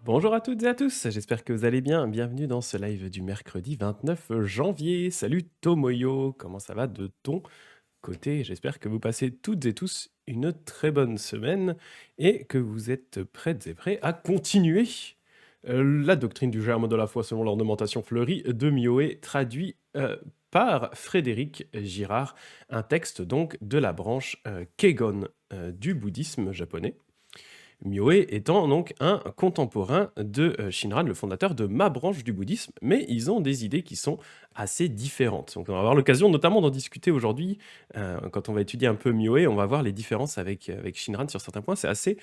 Bonjour à toutes et à tous, j'espère que vous allez bien. Bienvenue dans ce live du mercredi 29 janvier. Salut Tomoyo, comment ça va de ton côté? J'espère que vous passez toutes et tous une très bonne semaine et que vous êtes prêtes et prêts à continuer la doctrine du germe de la foi selon l'ornementation fleurie de Mioé, traduit par Frédéric Girard, un texte donc de la branche Kegon du bouddhisme japonais. Myoé étant donc un contemporain de Shinran, le fondateur de ma branche du bouddhisme, mais ils ont des idées qui sont assez différentes. Donc on va avoir l'occasion notamment d'en discuter aujourd'hui. Quand on va étudier un peu Myoé, on va voir les différences avec Shinran sur certains points. C'est assez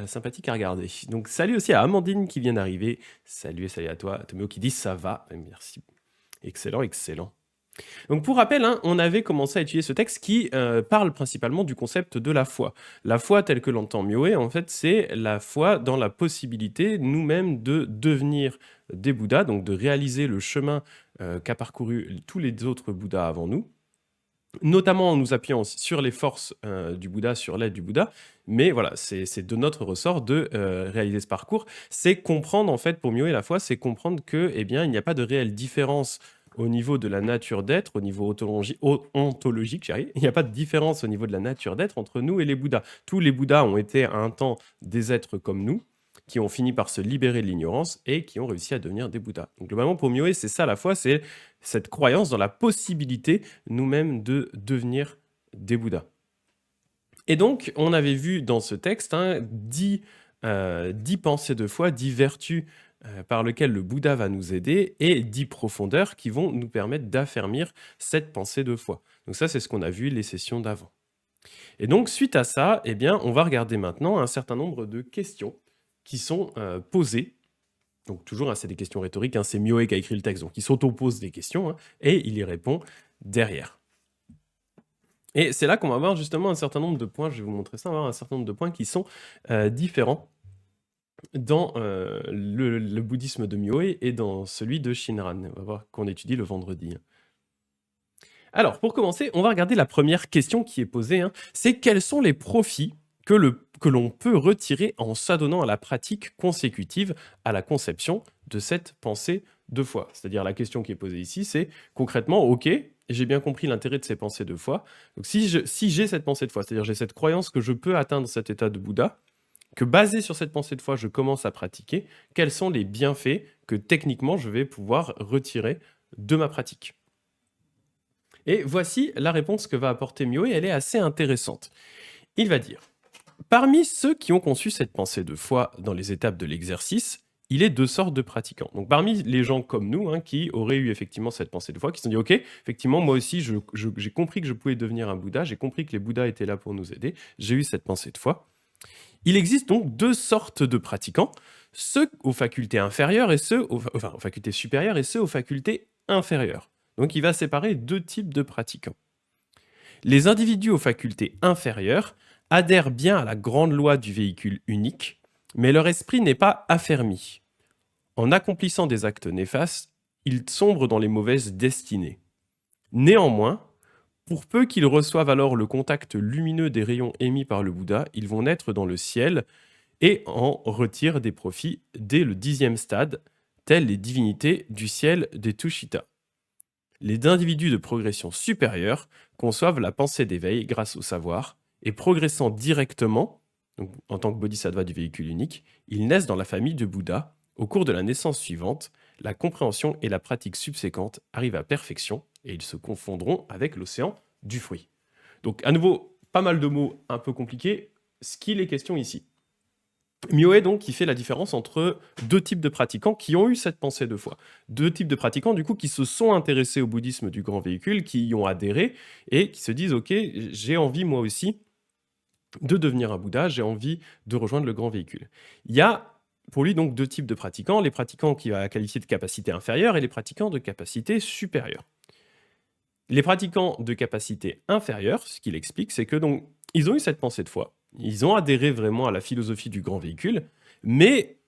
sympathique à regarder. Donc salut aussi à Amandine qui vient d'arriver. Salut et salut à toi. Tomeo qui dit ça va. Merci. Excellent, excellent. Donc pour rappel, hein, on avait commencé à étudier ce texte qui parle principalement du concept de la foi. La foi telle que l'entend Myoé, en fait, c'est la foi dans la possibilité nous-mêmes de devenir des Bouddhas, donc de réaliser le chemin qu'a parcouru tous les autres Bouddhas avant nous, notamment en nous appuyant sur les forces du Bouddha, sur l'aide du Bouddha. Mais voilà, c'est de notre ressort de réaliser ce parcours. C'est comprendre, en fait, pour Myoé, la foi, c'est comprendre que, eh bien, il n'y a pas de réelle différence au niveau de la nature d'être, au niveau ontologique, j'y arrive. Il n'y a pas de différence au niveau de la nature d'être entre nous et les Bouddhas. Tous les Bouddhas ont été à un temps des êtres comme nous, qui ont fini par se libérer de l'ignorance et qui ont réussi à devenir des Bouddhas. Donc globalement, pour Myoé, c'est ça la foi, c'est cette croyance dans la possibilité nous-mêmes de devenir des Bouddhas. Et donc, on avait vu dans ce texte 10 pensées de foi, 10 vertus par lesquelles le Bouddha va nous aider et 10 profondeurs qui vont nous permettre d'affermir cette pensée de foi. Donc ça, c'est ce qu'on a vu les sessions d'avant. Et donc, suite à ça, eh bien, on va regarder maintenant un certain nombre de questions qui sont posées. Donc toujours, c'est des questions rhétoriques, c'est Myoé qui a écrit le texte, donc il s'auto-pose des questions et il y répond derrière. Et c'est là qu'on va voir justement un certain nombre de points, je vais vous montrer ça, on va voir un certain nombre de points qui sont différents dans le bouddhisme de Myoé et dans celui de Shinran. On va voir qu'on étudie le vendredi. Alors, pour commencer, on va regarder la première question qui est posée. C'est quels sont les profits que l'on peut retirer en s'adonnant à la pratique consécutive à la conception de cette pensée de foi. C'est-à-dire la question qui est posée ici, c'est concrètement, ok, j'ai bien compris l'intérêt de ces pensées de foi. Donc si j'ai cette pensée de foi, c'est-à-dire j'ai cette croyance que je peux atteindre cet état de Bouddha, que basé sur cette pensée de foi, je commence à pratiquer, quels sont les bienfaits que techniquement je vais pouvoir retirer de ma pratique. Et voici la réponse que va apporter Myoé, elle est assez intéressante. Il va dire, parmi ceux qui ont conçu cette pensée de foi dans les étapes de l'exercice, il est deux sortes de pratiquants. Donc parmi les gens comme nous, qui auraient eu effectivement cette pensée de foi, qui se sont dit, ok, effectivement, moi aussi, j'ai compris que je pouvais devenir un Bouddha, j'ai compris que les Bouddhas étaient là pour nous aider, j'ai eu cette pensée de foi. Il existe donc deux sortes de pratiquants, ceux aux facultés inférieures et ceux aux facultés supérieures et ceux aux facultés inférieures. Donc il va séparer deux types de pratiquants. Les individus aux facultés inférieures adhèrent bien à la grande loi du véhicule unique, mais leur esprit n'est pas affermi. En accomplissant des actes néfastes, ils sombrent dans les mauvaises destinées. Néanmoins, pour peu qu'ils reçoivent alors le contact lumineux des rayons émis par le Bouddha, ils vont naître dans le ciel et en retirent des profits dès le 10e stade, tels les divinités du ciel des Tushita. Les individus de progression supérieure conçoivent la pensée d'éveil grâce au savoir, et progressant directement, donc en tant que bodhisattva du véhicule unique, ils naissent dans la famille de Bouddha. Au cours de la naissance suivante, la compréhension et la pratique subséquente arrivent à perfection, et ils se confondront avec l'océan du fruit. Donc à nouveau, pas mal de mots un peu compliqués. Ce qu'il est question ici, Myoé, donc, qui fait la différence entre deux types de pratiquants qui ont eu cette pensée de foi. Deux types de pratiquants, du coup, qui se sont intéressés au bouddhisme du grand véhicule, qui y ont adhéré et qui se disent, OK, j'ai envie, moi aussi, de devenir un Bouddha, j'ai envie de rejoindre le grand véhicule. Il y a, pour lui, donc, deux types de pratiquants, les pratiquants qu'il va qualifier de capacité inférieure et les pratiquants de capacité supérieure. Les pratiquants de capacité inférieure, ce qu'il explique, c'est que, donc, ils ont eu cette pensée de foi, ils ont adhéré vraiment à la philosophie du grand véhicule, mais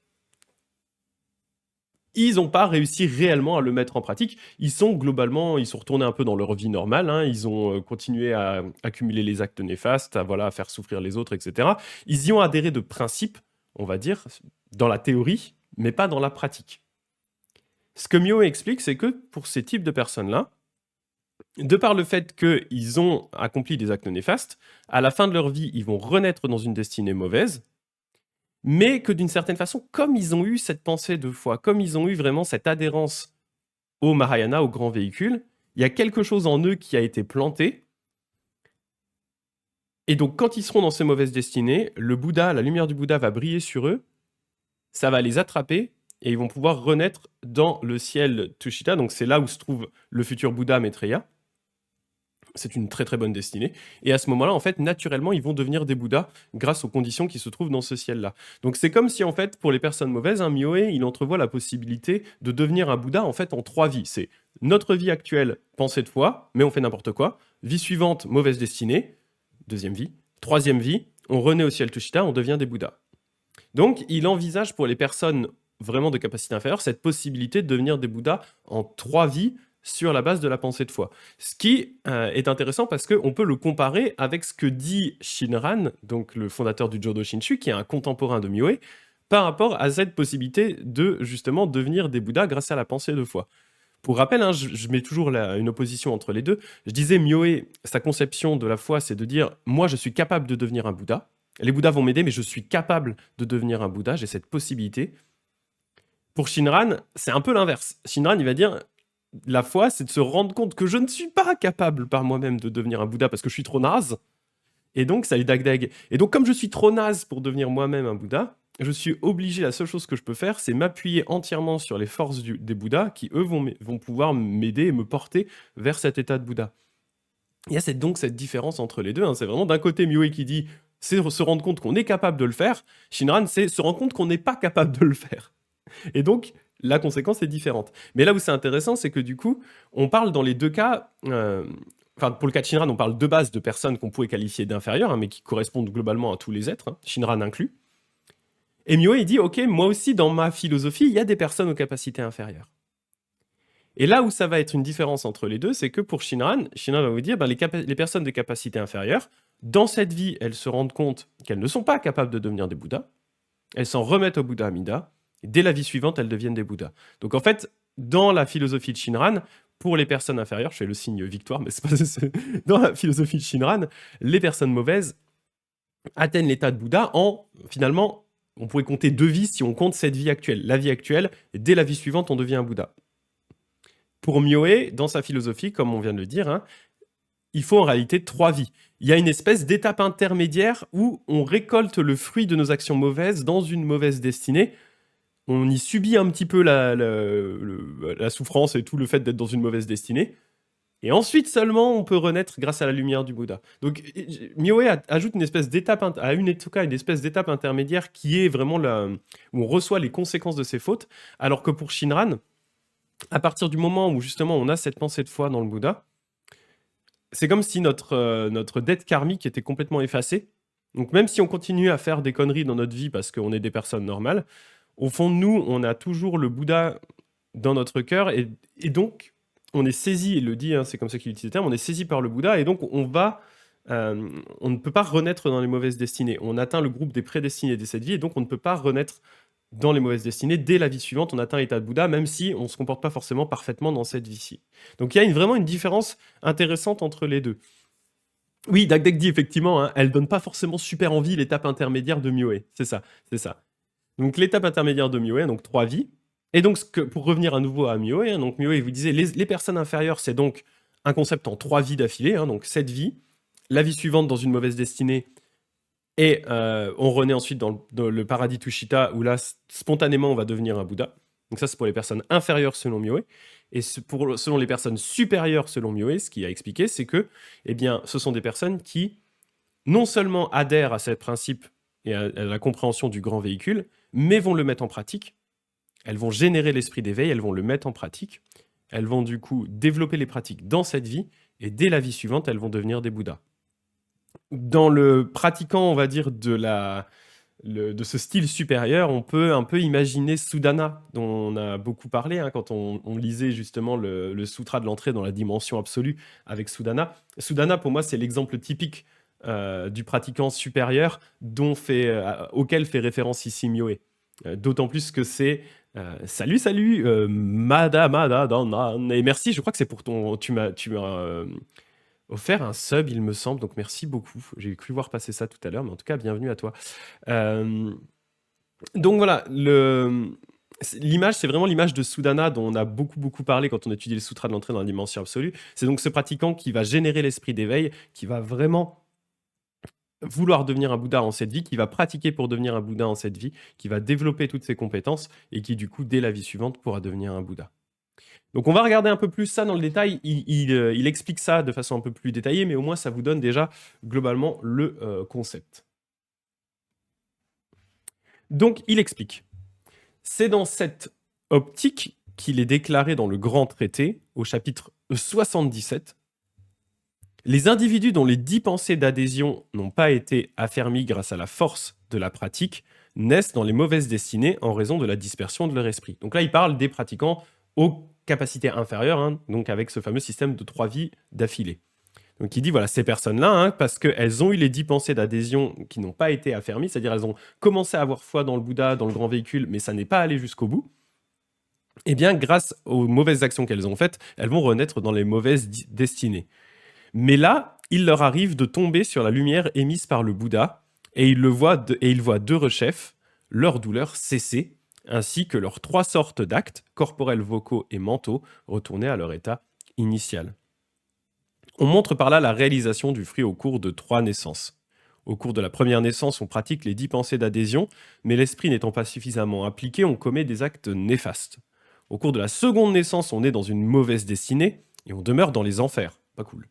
ils n'ont pas réussi réellement à le mettre en pratique. Ils sont retournés un peu dans leur vie normale, ils ont continué à accumuler les actes néfastes, à faire souffrir les autres, etc. Ils y ont adhéré de principe, on va dire, dans la théorie, mais pas dans la pratique. Ce que Myo explique, c'est que pour ces types de personnes-là, de par le fait qu'ils ont accompli des actes néfastes, à la fin de leur vie, ils vont renaître dans une destinée mauvaise, mais que d'une certaine façon, comme ils ont eu cette pensée de foi, comme ils ont eu vraiment cette adhérence au Mahayana, au grand véhicule, il y a quelque chose en eux qui a été planté. Et donc, quand ils seront dans ces mauvaises destinées, le Bouddha, la lumière du Bouddha va briller sur eux, ça va les attraper, et ils vont pouvoir renaître dans le ciel Tushita. Donc, c'est là où se trouve le futur Bouddha Maitreya. C'est une très très bonne destinée. Et à ce moment-là, en fait, naturellement, ils vont devenir des Bouddhas grâce aux conditions qui se trouvent dans ce ciel-là. Donc c'est comme si, en fait, pour les personnes mauvaises, un Myoé, il entrevoit la possibilité de devenir un Bouddha, en fait, en 3 vies. C'est notre vie actuelle, pensée de foi, mais on fait n'importe quoi. Vie suivante, mauvaise destinée, deuxième vie. Troisième vie, on renaît au ciel Tushita, on devient des Bouddhas. Donc il envisage pour les personnes vraiment de capacité inférieure cette possibilité de devenir des Bouddhas en 3 vies, sur la base de la pensée de foi. Ce qui est intéressant parce qu'on peut le comparer avec ce que dit Shinran, donc le fondateur du Jodo Shinshu, qui est un contemporain de Myoé, par rapport à cette possibilité de justement devenir des Bouddhas grâce à la pensée de foi. Pour rappel, hein, je mets toujours une opposition entre les deux. Je disais, Myoé, sa conception de la foi, c'est de dire, moi je suis capable de devenir un Bouddha. Les Bouddhas vont m'aider, mais je suis capable de devenir un Bouddha, j'ai cette possibilité. Pour Shinran, c'est un peu l'inverse. Shinran, il va dire, la foi, c'est de se rendre compte que je ne suis pas capable par moi-même de devenir un Bouddha parce que je suis trop naze. Et donc, ça les dag. Et donc, comme je suis trop naze pour devenir moi-même un Bouddha, je suis obligé, la seule chose que je peux faire, c'est m'appuyer entièrement sur les forces des Bouddhas qui, eux, vont pouvoir m'aider et me porter vers cet état de Bouddha. Il y a donc cette différence entre les deux. Hein. C'est vraiment d'un côté Myoé qui dit c'est se rendre compte qu'on est capable de le faire. Shinran, c'est se rendre compte qu'on n'est pas capable de le faire. Et donc, la conséquence est différente. Mais là où c'est intéressant, c'est que du coup, on parle dans les deux cas, enfin pour le cas de Shinran, on parle de base de personnes qu'on pourrait qualifier d'inférieures, hein, mais qui correspondent globalement à tous les êtres, hein, Shinran inclus. Et Myoé, il dit, ok, moi aussi, dans ma philosophie, il y a des personnes aux capacités inférieures. Et là où ça va être une différence entre les deux, c'est que pour Shinran va vous dire, ben, les personnes de capacités inférieures, dans cette vie, elles se rendent compte qu'elles ne sont pas capables de devenir des Bouddhas, elles s'en remettent au Bouddha Amida, et dès la vie suivante, elles deviennent des Bouddhas. Donc en fait, dans la philosophie de Shinran, pour les personnes inférieures, je fais le signe victoire, mais c'est pas dans la philosophie de Shinran, les personnes mauvaises atteignent l'état de Bouddha en, finalement, on pourrait compter 2 vies si on compte cette vie actuelle. La vie actuelle, et dès la vie suivante, on devient un Bouddha. Pour Myoé, dans sa philosophie, comme on vient de le dire, hein, il faut en réalité 3 vies. Il y a une espèce d'étape intermédiaire où on récolte le fruit de nos actions mauvaises dans une mauvaise destinée. On y subit un petit peu la souffrance et tout le fait d'être dans une mauvaise destinée. Et ensuite seulement, on peut renaître grâce à la lumière du Bouddha. Donc, Myoé ajoute une espèce d'étape, en tout cas, une espèce d'étape intermédiaire qui est vraiment où on reçoit les conséquences de ses fautes, alors que pour Shinran, à partir du moment où justement on a cette pensée de foi dans le Bouddha, c'est comme si notre dette karmique était complètement effacée. Donc même si on continue à faire des conneries dans notre vie parce qu'on est des personnes normales, au fond de nous, on a toujours le Bouddha dans notre cœur et donc on est saisi, il le dit, hein, c'est comme ça qu'il utilise le terme, on est saisi par le Bouddha et donc on ne peut pas renaître dans les mauvaises destinées. On atteint le groupe des prédestinés de cette vie et donc on ne peut pas renaître dans les mauvaises destinées. Dès la vie suivante, on atteint l'état de Bouddha, même si on ne se comporte pas forcément parfaitement dans cette vie-ci. Donc il y a vraiment une différence intéressante entre les deux. Oui, Dagdek dit effectivement, hein, elle donne pas forcément super envie l'étape intermédiaire de Myoé. C'est ça, c'est ça. Donc l'étape intermédiaire de Myoé, donc 3 vies. Et donc pour revenir à nouveau à Myoé, hein, donc Myoé vous disait les personnes inférieures, c'est donc un concept en 3 vies d'affilée, hein, donc 7 vies. La vie suivante dans une mauvaise destinée, et on renaît ensuite dans le paradis Tushita, où là, spontanément, on va devenir un Bouddha. Donc ça, c'est pour les personnes inférieures selon Myoé. Et selon les personnes supérieures selon Myoé, ce qu'il a expliqué, c'est que eh bien, ce sont des personnes qui non seulement adhèrent à ce principe et à la compréhension du grand véhicule, mais vont le mettre en pratique. Elles vont générer l'esprit d'éveil, elles vont le mettre en pratique. Elles vont du coup développer les pratiques dans cette vie, et dès la vie suivante, elles vont devenir des Bouddhas. Dans le pratiquant, on va dire, de ce style supérieur, on peut un peu imaginer Sudana, dont on a beaucoup parlé hein, quand on lisait justement le sutra de l'entrée dans la dimension absolue avec Sudana. Sudana, pour moi, c'est l'exemple typique du pratiquant supérieur auquel fait référence ici Myoé. D'autant plus que c'est salut, salut, Madame Adadanan. Et merci, je crois que c'est pour ton. Tu m'as offert un sub, il me semble, donc merci beaucoup. J'ai cru voir passer ça tout à l'heure, mais en tout cas, bienvenue à toi. Euh, donc voilà, l'image, c'est vraiment l'image de Sudana dont on a beaucoup, beaucoup parlé quand on étudie les sutras de l'entrée dans la dimension absolue. C'est donc ce pratiquant qui va générer l'esprit d'éveil, qui va vraiment vouloir devenir un Bouddha en cette vie, qui va pratiquer pour devenir un Bouddha en cette vie, qui va développer toutes ses compétences et qui, du coup, dès la vie suivante, pourra devenir un Bouddha. Donc on va regarder un peu plus ça dans le détail. Il explique ça de façon un peu plus détaillée, mais au moins ça vous donne déjà globalement le concept. Donc il explique. C'est dans cette optique qu'il est déclaré dans le grand traité, au chapitre 77, les individus dont les 10 pensées d'adhésion n'ont pas été affermies grâce à la force de la pratique naissent dans les mauvaises destinées en raison de la dispersion de leur esprit. Donc là, il parle des pratiquants aux capacités inférieures, hein, donc avec ce fameux système de 3 vies d'affilée. Donc il dit, voilà, ces personnes-là, hein, parce qu'elles ont eu les 10 pensées d'adhésion qui n'ont pas été affermies, c'est-à-dire elles ont commencé à avoir foi dans le Bouddha, dans le grand véhicule, mais ça n'est pas allé jusqu'au bout, eh bien, grâce aux mauvaises actions qu'elles ont faites, elles vont renaître dans les mauvaises destinées. Mais là, il leur arrive de tomber sur la lumière émise par le Bouddha, et ils voient deux rechefs, leur douleur cesser, ainsi que leurs 3 sortes d'actes, corporels, vocaux et mentaux, retourner à leur état initial. On montre par là la réalisation du fruit au cours de 3 naissances. Au cours de la première naissance, on pratique les 10 pensées d'adhésion, mais l'esprit n'étant pas suffisamment appliqué, on commet des actes néfastes. Au cours de la seconde naissance, on est dans une mauvaise destinée, et on demeure dans les enfers. Pas cool.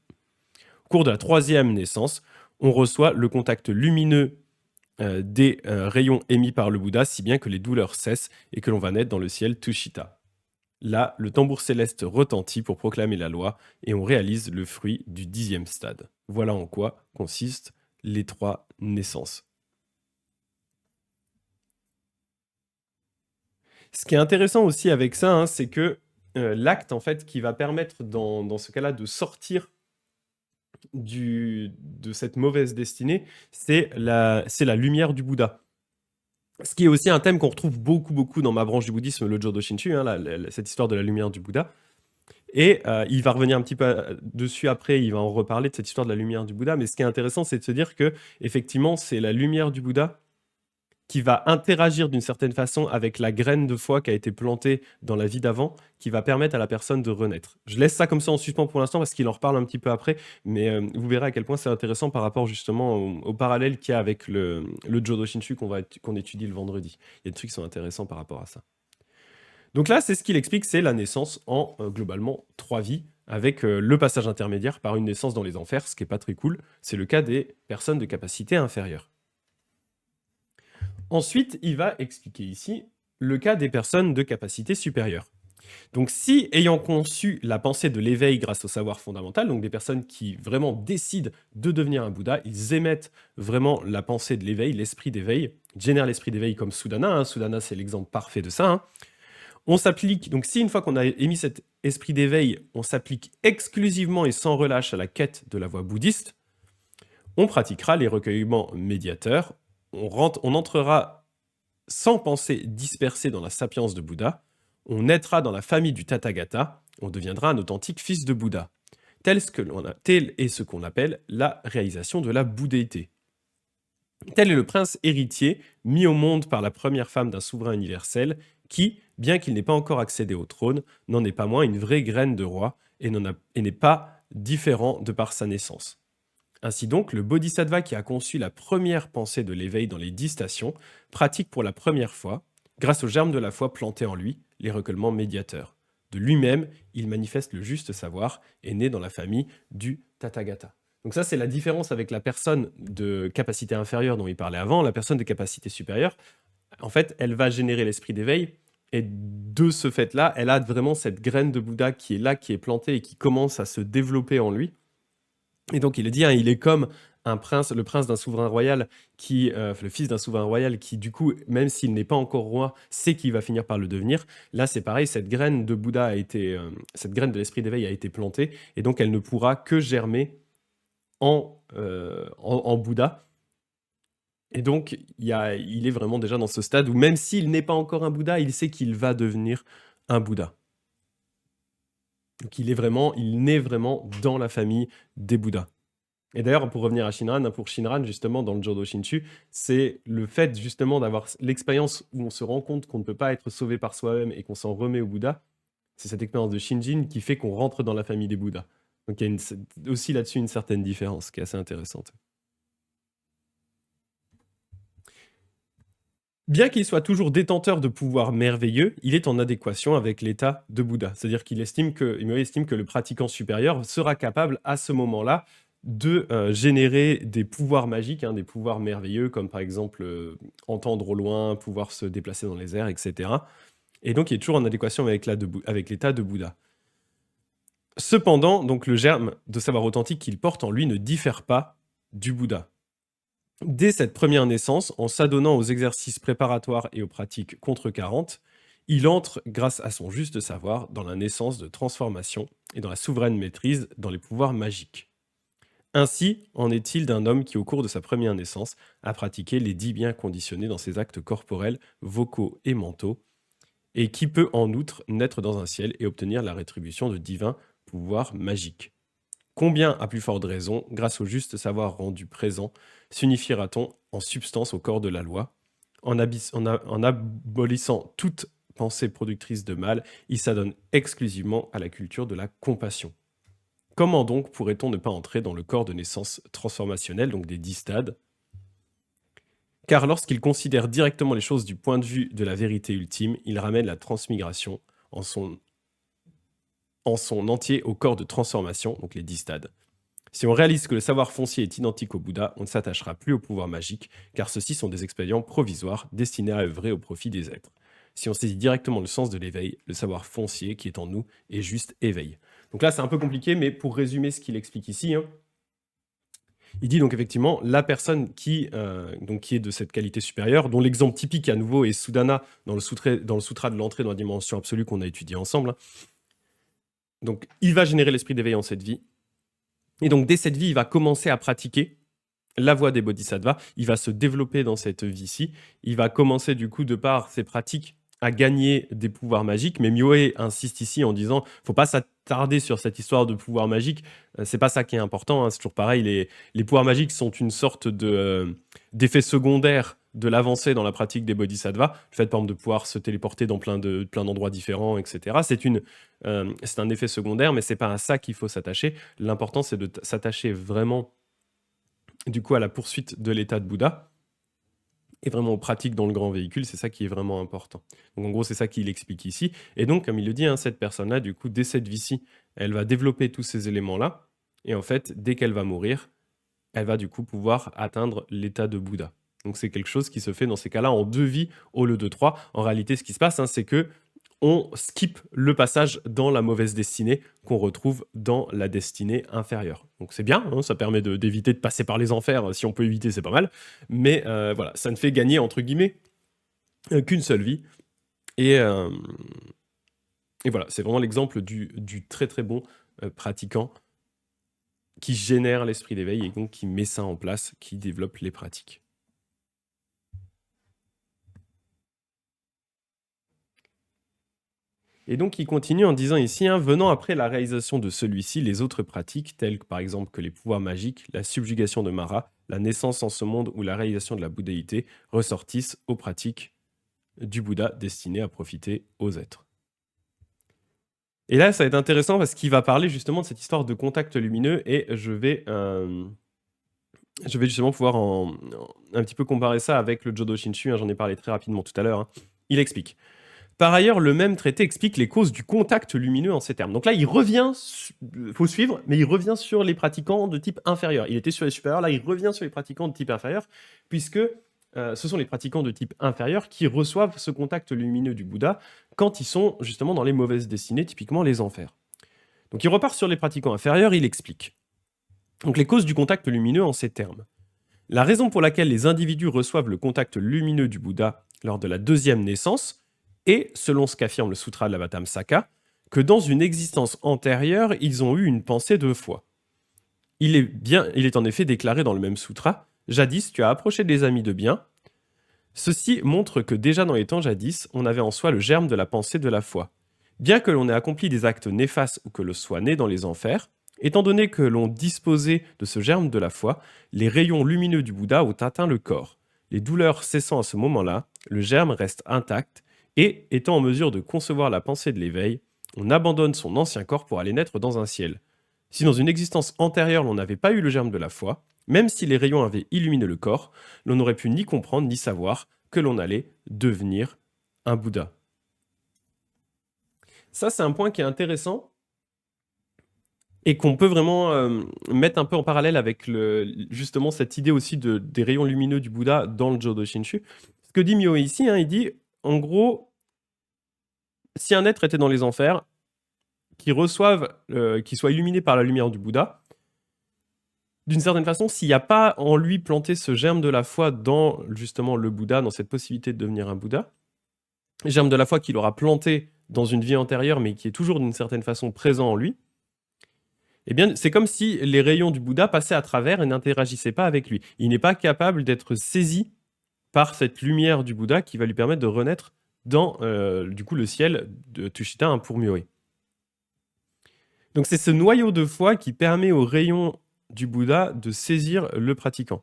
Au cours de la troisième naissance, on reçoit le contact lumineux des rayons émis par le Bouddha, si bien que les douleurs cessent et que l'on va naître dans le ciel Tushita. Là, le tambour céleste retentit pour proclamer la loi et on réalise le fruit du 10e stade. Voilà en quoi consistent les 3 naissances. Ce qui est intéressant aussi avec ça, hein, c'est que l'acte en fait qui va permettre dans ce cas-là de sortir de cette mauvaise destinée, c'est la lumière du Bouddha. Ce qui est aussi un thème qu'on retrouve beaucoup, beaucoup dans ma branche du bouddhisme, le Jodo Shinshu, hein, cette histoire de la lumière du Bouddha. Et il va revenir un petit peu dessus après, il va en reparler de cette histoire de la lumière du Bouddha. Mais ce qui est intéressant, c'est de se dire que effectivement, c'est la lumière du Bouddha qui va interagir d'une certaine façon avec la graine de foi qui a été plantée dans la vie d'avant, qui va permettre à la personne de renaître. Je laisse ça comme ça en suspens pour l'instant parce qu'il en reparle un petit peu après, mais vous verrez à quel point c'est intéressant par rapport justement au parallèle qu'il y a avec le Jodo Shinshu qu'on étudie le vendredi. Il y a des trucs qui sont intéressants par rapport à ça. Donc là, c'est ce qu'il explique, c'est la naissance en globalement 3 vies, avec le passage intermédiaire par une naissance dans les enfers, ce qui n'est pas très cool. C'est le cas des personnes de capacité inférieure. Ensuite, il va expliquer ici le cas des personnes de capacité supérieure. Donc si, ayant conçu la pensée de l'éveil grâce au savoir fondamental, donc des personnes qui vraiment décident de devenir un Bouddha, ils émettent vraiment la pensée de l'éveil, l'esprit d'éveil, génèrent l'esprit d'éveil comme Sudana, hein. Sudana c'est l'exemple parfait de ça, hein. On s'applique, donc si une fois qu'on a émis cet esprit d'éveil, on s'applique exclusivement et sans relâche à la quête de la voie bouddhiste, on pratiquera les recueillements médiateurs, on entrera sans pensée dispersée dans la sapience de Bouddha, on naîtra dans la famille du Tathagata, on deviendra un authentique fils de Bouddha. Tel est ce qu'on appelle la réalisation de la bouddhéité. Tel est le prince héritier mis au monde par la première femme d'un souverain universel qui, bien qu'il n'ait pas encore accédé au trône, n'en est pas moins une vraie graine de roi et n'est pas différent de par sa naissance. Ainsi donc, le bodhisattva qui a conçu la première pensée de l'éveil dans les 10 stations pratique pour la première fois, grâce au germe de la foi planté en lui, les recueillements médiateurs. De lui-même, il manifeste le juste savoir et naît dans la famille du Tathagata. Donc ça, c'est la différence avec la personne de capacité inférieure dont il parlait avant. La personne de capacité supérieure, en fait, elle va générer l'esprit d'éveil. Et de ce fait-là, elle a vraiment cette graine de Bouddha qui est là, qui est plantée et qui commence à se développer en lui. Et donc il est dit, hein, il est comme un prince, le prince d'un souverain royal, le fils d'un souverain royal qui, du coup, même s'il n'est pas encore roi, sait qu'il va finir par le devenir. Là, c'est pareil, cette graine de Bouddha cette graine de l'esprit d'éveil a été plantée, et donc elle ne pourra que germer en Bouddha. Et donc, il est vraiment déjà dans ce stade où même s'il n'est pas encore un Bouddha, il sait qu'il va devenir un Bouddha. Donc il naît vraiment dans la famille des Bouddhas. Et d'ailleurs, pour revenir à Shinran, hein, pour Shinran, justement, dans le Jodo Shinshu, c'est le fait justement d'avoir l'expérience où on se rend compte qu'on ne peut pas être sauvé par soi-même et qu'on s'en remet au Bouddha. C'est cette expérience de Shinjin qui fait qu'on rentre dans la famille des Bouddhas. Donc il y a aussi là-dessus une certaine différence qui est assez intéressante. Bien qu'il soit toujours détenteur de pouvoirs merveilleux, il est en adéquation avec l'état de Bouddha. C'est-à-dire qu'il estime que le pratiquant supérieur sera capable à ce moment-là de générer des pouvoirs magiques, hein, des pouvoirs merveilleux, comme par exemple entendre au loin, pouvoir se déplacer dans les airs, etc. Et donc il est toujours en adéquation avec l'état de Bouddha. Cependant, donc le germe de savoir authentique qu'il porte en lui ne diffère pas du Bouddha. Dès cette première naissance, en s'adonnant aux exercices préparatoires et aux pratiques contre 40, il entre, grâce à son juste savoir, dans la naissance de transformation et dans la souveraine maîtrise dans les pouvoirs magiques. Ainsi en est-il d'un homme qui, au cours de sa première naissance, a pratiqué les 10 biens conditionnés dans ses actes corporels, vocaux et mentaux, et qui peut en outre naître dans un ciel et obtenir la rétribution de divins pouvoirs magiques. Combien, à plus forte raison, grâce au juste savoir rendu présent, s'unifiera-t-on en substance au corps de la loi? En abolissant toute pensée productrice de mal, il s'adonne exclusivement à la culture de la compassion. Comment donc pourrait-on ne pas entrer dans le corps de naissance transformationnelle, donc des 10 stades? Car lorsqu'il considère directement les choses du point de vue de la vérité ultime, il ramène la transmigration en son entier au corps de transformation, donc les 10 stades. Si on réalise que le savoir foncier est identique au Bouddha, on ne s'attachera plus au pouvoir magique, car ceux-ci sont des expédients provisoires destinés à œuvrer au profit des êtres. Si on saisit directement le sens de l'éveil, le savoir foncier qui est en nous est juste éveil. Donc là, c'est un peu compliqué, mais pour résumer ce qu'il explique ici, hein, il dit donc effectivement la personne qui est de cette qualité supérieure, dont l'exemple typique à nouveau est Sudana dans le sutra de l'entrée dans la dimension absolue qu'on a étudié ensemble. Hein. Donc il va générer l'esprit d'éveil en cette vie. Et donc, dès cette vie, il va commencer à pratiquer la voie des bodhisattvas. Il va se développer dans cette vie-ci. Il va commencer, du coup, de par ses pratiques, à gagner des pouvoirs magiques. Mais Myoe insiste ici en disant faut pas s'attarder sur cette histoire de pouvoir magique. C'est pas ça qui est important. Hein. C'est toujours pareil. Les pouvoirs magiques sont une sorte d'effet secondaire de l'avancée dans la pratique des bodhisattvas. Le fait, par exemple, de pouvoir se téléporter dans plein d'endroits différents, etc. C'est un effet secondaire, mais c'est pas à ça qu'il faut s'attacher. L'important, c'est de s'attacher vraiment, du coup, à la poursuite de l'état de Bouddha et vraiment aux pratiques dans le grand véhicule. C'est ça qui est vraiment important. Donc, en gros, c'est ça qu'il explique ici. Et donc, comme il le dit, hein, cette personne-là, du coup, dès cette vie-ci, elle va développer tous ces éléments-là. Et en fait, dès qu'elle va mourir, elle va du coup pouvoir atteindre l'état de Bouddha. Donc c'est quelque chose qui se fait dans ces cas-là en 2 vies au lieu de 3. En réalité, ce qui se passe, hein, c'est que on skip le passage dans la mauvaise destinée qu'on retrouve dans la destinée inférieure. Donc c'est bien, hein, ça permet d'éviter de passer par les enfers. Si on peut éviter, c'est pas mal. Mais voilà, ça ne fait gagner, entre guillemets, qu'une seule vie. Et voilà, c'est vraiment l'exemple du très très bon pratiquant qui génère l'esprit d'éveil et donc qui met ça en place, qui développe les pratiques. Et donc il continue en disant ici, hein, venant après la réalisation de celui-ci, les autres pratiques, telles que par exemple que les pouvoirs magiques, la subjugation de Mara, la naissance en ce monde ou la réalisation de la bouddhéité, ressortissent aux pratiques du Bouddha destinées à profiter aux êtres. Et là, ça va être intéressant parce qu'il va parler justement de cette histoire de contact lumineux et je vais justement pouvoir un petit peu comparer ça avec le Jodo Shinshu, hein, j'en ai parlé très rapidement tout à l'heure. Hein. Il explique. Par ailleurs, le même traité explique les causes du contact lumineux en ces termes. Donc là, il revient, faut suivre, mais il revient sur les pratiquants de type inférieur. Il était sur les supérieurs, là, il revient sur les pratiquants de type inférieur, puisque ce sont les pratiquants de type inférieur qui reçoivent ce contact lumineux du Bouddha quand ils sont justement dans les mauvaises destinées, typiquement les enfers. Donc il repart sur les pratiquants inférieurs, il explique. Donc les causes du contact lumineux en ces termes. La raison pour laquelle les individus reçoivent le contact lumineux du Bouddha lors de la deuxième naissance est, selon ce qu'affirme le Sutra de l'Avatamsaka, que dans une existence antérieure, ils ont eu une pensée de foi. Il est en effet déclaré dans le même sutra Jadis, tu as approché des amis de bien. Ceci montre que déjà dans les temps jadis, on avait en soi le germe de la pensée de la foi. Bien que l'on ait accompli des actes néfastes ou que l'on soit né dans les enfers, étant donné que l'on disposait de ce germe de la foi, les rayons lumineux du Bouddha ont atteint le corps. Les douleurs cessant à ce moment-là, le germe reste intact et, étant en mesure de concevoir la pensée de l'éveil, on abandonne son ancien corps pour aller naître dans un ciel. Si dans une existence antérieure l'on n'avait pas eu le germe de la foi, même si les rayons avaient illuminé le corps, l'on n'aurait pu ni comprendre ni savoir que l'on allait devenir un Bouddha. Ça, c'est un point qui est intéressant et qu'on peut vraiment mettre un peu en parallèle avec justement cette idée aussi des rayons lumineux du Bouddha dans le Jodo Shinshu. Ce que dit Myoe ici, il dit, en gros, si un être était dans les enfers, qu'il soit illuminé par la lumière du Bouddha, d'une certaine façon, s'il n'y a pas en lui planté ce germe de la foi dans justement le Bouddha, dans cette possibilité de devenir un Bouddha, germe de la foi qu'il aura planté dans une vie antérieure, mais qui est toujours d'une certaine façon présent en lui, eh bien, c'est comme si les rayons du Bouddha passaient à travers et n'interagissaient pas avec lui. Il n'est pas capable d'être saisi par cette lumière du Bouddha qui va lui permettre de renaître dans du coup le ciel de Tushita, hein, pour Myoe. Donc c'est ce noyau de foi qui permet aux rayons du Bouddha de saisir le pratiquant.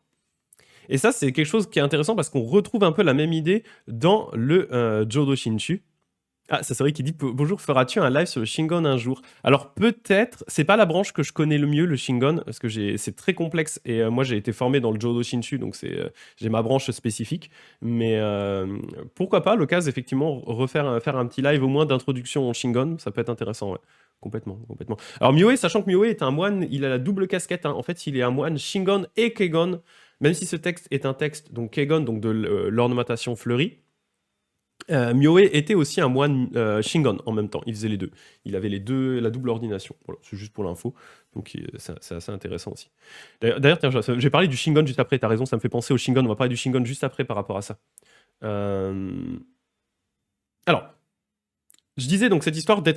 Et ça, c'est quelque chose qui est intéressant parce qu'on retrouve un peu la même idée dans le Jodo Shinshu. Ah, ça c'est vrai qu'il dit bonjour, feras-tu un live sur le Shingon un jour? Alors peut-être, c'est pas la branche que je connais le mieux, le Shingon, parce que c'est très complexe et moi j'ai été formé dans le Jodo Shinshu, donc j'ai ma branche spécifique. Mais pourquoi pas, l'occasion effectivement faire un petit live au moins d'introduction au Shingon, ça peut être intéressant, ouais. Complètement, complètement. Alors Myoe, sachant que Myoe est un moine, il a la double casquette, hein. En fait, il est un moine Shingon et Kegon, même si ce texte est un texte, donc Kegon, donc de l'ornementation fleurie. Myoe était aussi un moine Shingon en même temps, il faisait les deux. Il avait les deux, la double ordination. Voilà, c'est juste pour l'info. Donc c'est assez intéressant aussi. D'ailleurs, tiens, j'ai parlé du Shingon juste après, t'as raison, ça me fait penser au Shingon. On va parler du Shingon juste après par rapport à ça. Alors, je disais donc cette histoire de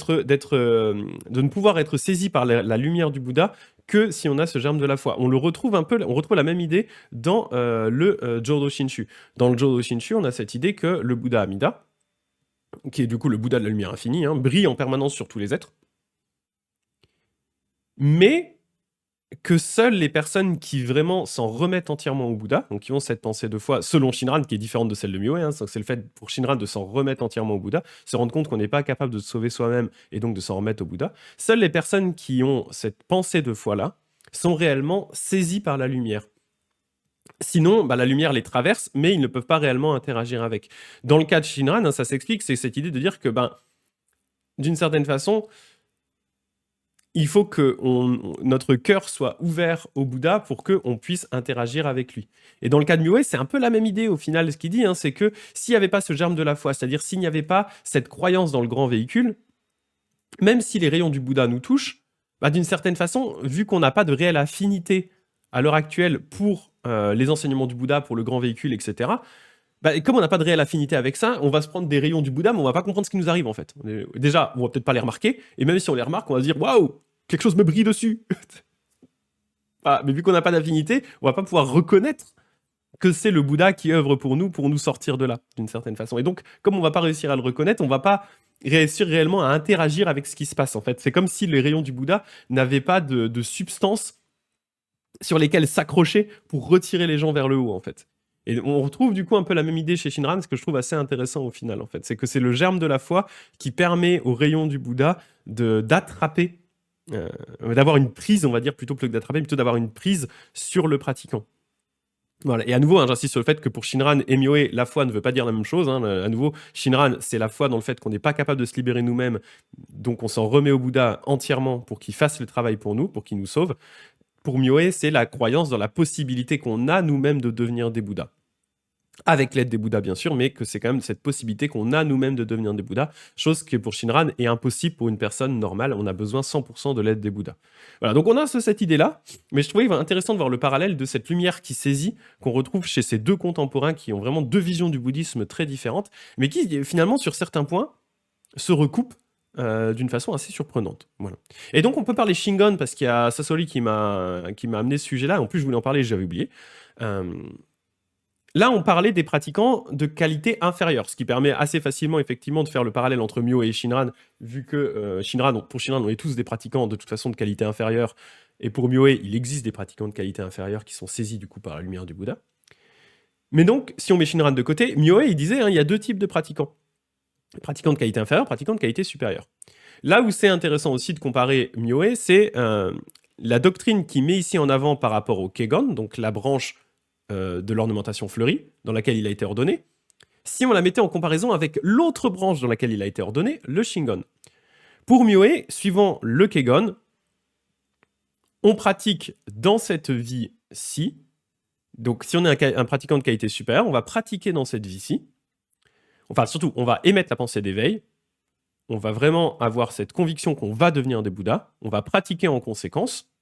ne pouvoir être saisi par la lumière du Bouddha que si on a ce germe de la foi. On retrouve la même idée dans le Jodo Shinshu. Dans le Jodo Shinshu, on a cette idée que le Bouddha Amida, qui est du coup le Bouddha de la lumière infinie, hein, brille en permanence sur tous les êtres, mais que seules les personnes qui vraiment s'en remettent entièrement au Bouddha, donc qui ont cette pensée de foi, selon Shinran, qui est différente de celle de Myoe, hein, c'est le fait pour Shinran de s'en remettre entièrement au Bouddha, se rendre compte qu'on n'est pas capable de se sauver soi-même et donc de s'en remettre au Bouddha. Seules les personnes qui ont cette pensée de foi-là sont réellement saisies par la lumière. Sinon, la lumière les traverse, mais ils ne peuvent pas réellement interagir avec. Dans le cas de Shinran, hein, ça s'explique, c'est cette idée de dire que, d'une certaine façon, il faut que notre cœur soit ouvert au Bouddha pour qu'on puisse interagir avec lui. Et dans le cas de Myoe, c'est un peu la même idée au final. Ce qu'il dit, hein, c'est que s'il n'y avait pas ce germe de la foi, c'est-à-dire s'il n'y avait pas cette croyance dans le grand véhicule, même si les rayons du Bouddha nous touchent, d'une certaine façon, vu qu'on n'a pas de réelle affinité à l'heure actuelle pour les enseignements du Bouddha, pour le grand véhicule, etc., comme on n'a pas de réelle affinité avec ça, on va se prendre des rayons du Bouddha, mais on va pas comprendre ce qui nous arrive en fait. Déjà, on va peut-être pas les remarquer, et même si on les remarque, on va se dire waouh, quelque chose me brille dessus. Mais vu qu'on n'a pas d'affinité, on va pas pouvoir reconnaître que c'est le Bouddha qui œuvre pour nous sortir de là, d'une certaine façon. Et donc, comme on va pas réussir à le reconnaître, on va pas réussir réellement à interagir avec ce qui se passe en fait. C'est comme si les rayons du Bouddha n'avaient pas de substance sur lesquelles s'accrocher pour retirer les gens vers le haut en fait. Et on retrouve du coup un peu la même idée chez Shinran, ce que je trouve assez intéressant au final en fait. C'est que c'est le germe de la foi qui permet aux rayons du Bouddha d'attraper, d'avoir une prise, on va dire, plutôt que d'attraper, plutôt d'avoir une prise sur le pratiquant. Voilà. Et à nouveau, hein, j'insiste sur le fait que pour Shinran et Myoe, la foi ne veut pas dire la même chose. Hein. À nouveau, Shinran, c'est la foi dans le fait qu'on n'est pas capable de se libérer nous-mêmes, donc on s'en remet au Bouddha entièrement pour qu'il fasse le travail pour nous, pour qu'il nous sauve. Pour Myoe, c'est la croyance dans la possibilité qu'on a nous-mêmes de devenir des Bouddhas. Avec l'aide des Bouddhas, bien sûr, mais que c'est quand même cette possibilité qu'on a nous-mêmes de devenir des Bouddhas, chose qui pour Shinran est impossible pour une personne normale. On a besoin 100% de l'aide des Bouddhas. Voilà, donc on a cette idée-là, mais je trouvais intéressant de voir le parallèle de cette lumière qui saisit, qu'on retrouve chez ces deux contemporains qui ont vraiment deux visions du bouddhisme très différentes, mais qui finalement, sur certains points, se recoupent d'une façon assez surprenante. Voilà. Et donc on peut parler Shingon, parce qu'il y a Sassoli qui m'a amené ce sujet-là, en plus je voulais en parler, j'avais oublié. Là, on parlait des pratiquants de qualité inférieure, ce qui permet assez facilement, effectivement, de faire le parallèle entre Myoe et Shinran, vu que pour Shinran, on est tous des pratiquants de toute façon de qualité inférieure, et pour Myoe, il existe des pratiquants de qualité inférieure qui sont saisis du coup par la lumière du Bouddha. Mais donc, si on met Shinran de côté, Myoe, il disait, il y a deux types de pratiquants. Pratiquants de qualité inférieure, pratiquants de qualité supérieure. Là où c'est intéressant aussi de comparer Myoe, c'est la doctrine qui met ici en avant par rapport au Kegon, donc la branche de l'ornementation fleurie, dans laquelle il a été ordonné, si on la mettait en comparaison avec l'autre branche dans laquelle il a été ordonné, le Shingon. Pour Myoe, suivant le Kegon, on pratique dans cette vie-ci, donc si on est un pratiquant de qualité supérieure, on va pratiquer dans cette vie-ci, enfin surtout, on va émettre la pensée d'éveil, on va vraiment avoir cette conviction qu'on va devenir des Bouddhas, on va pratiquer en conséquence,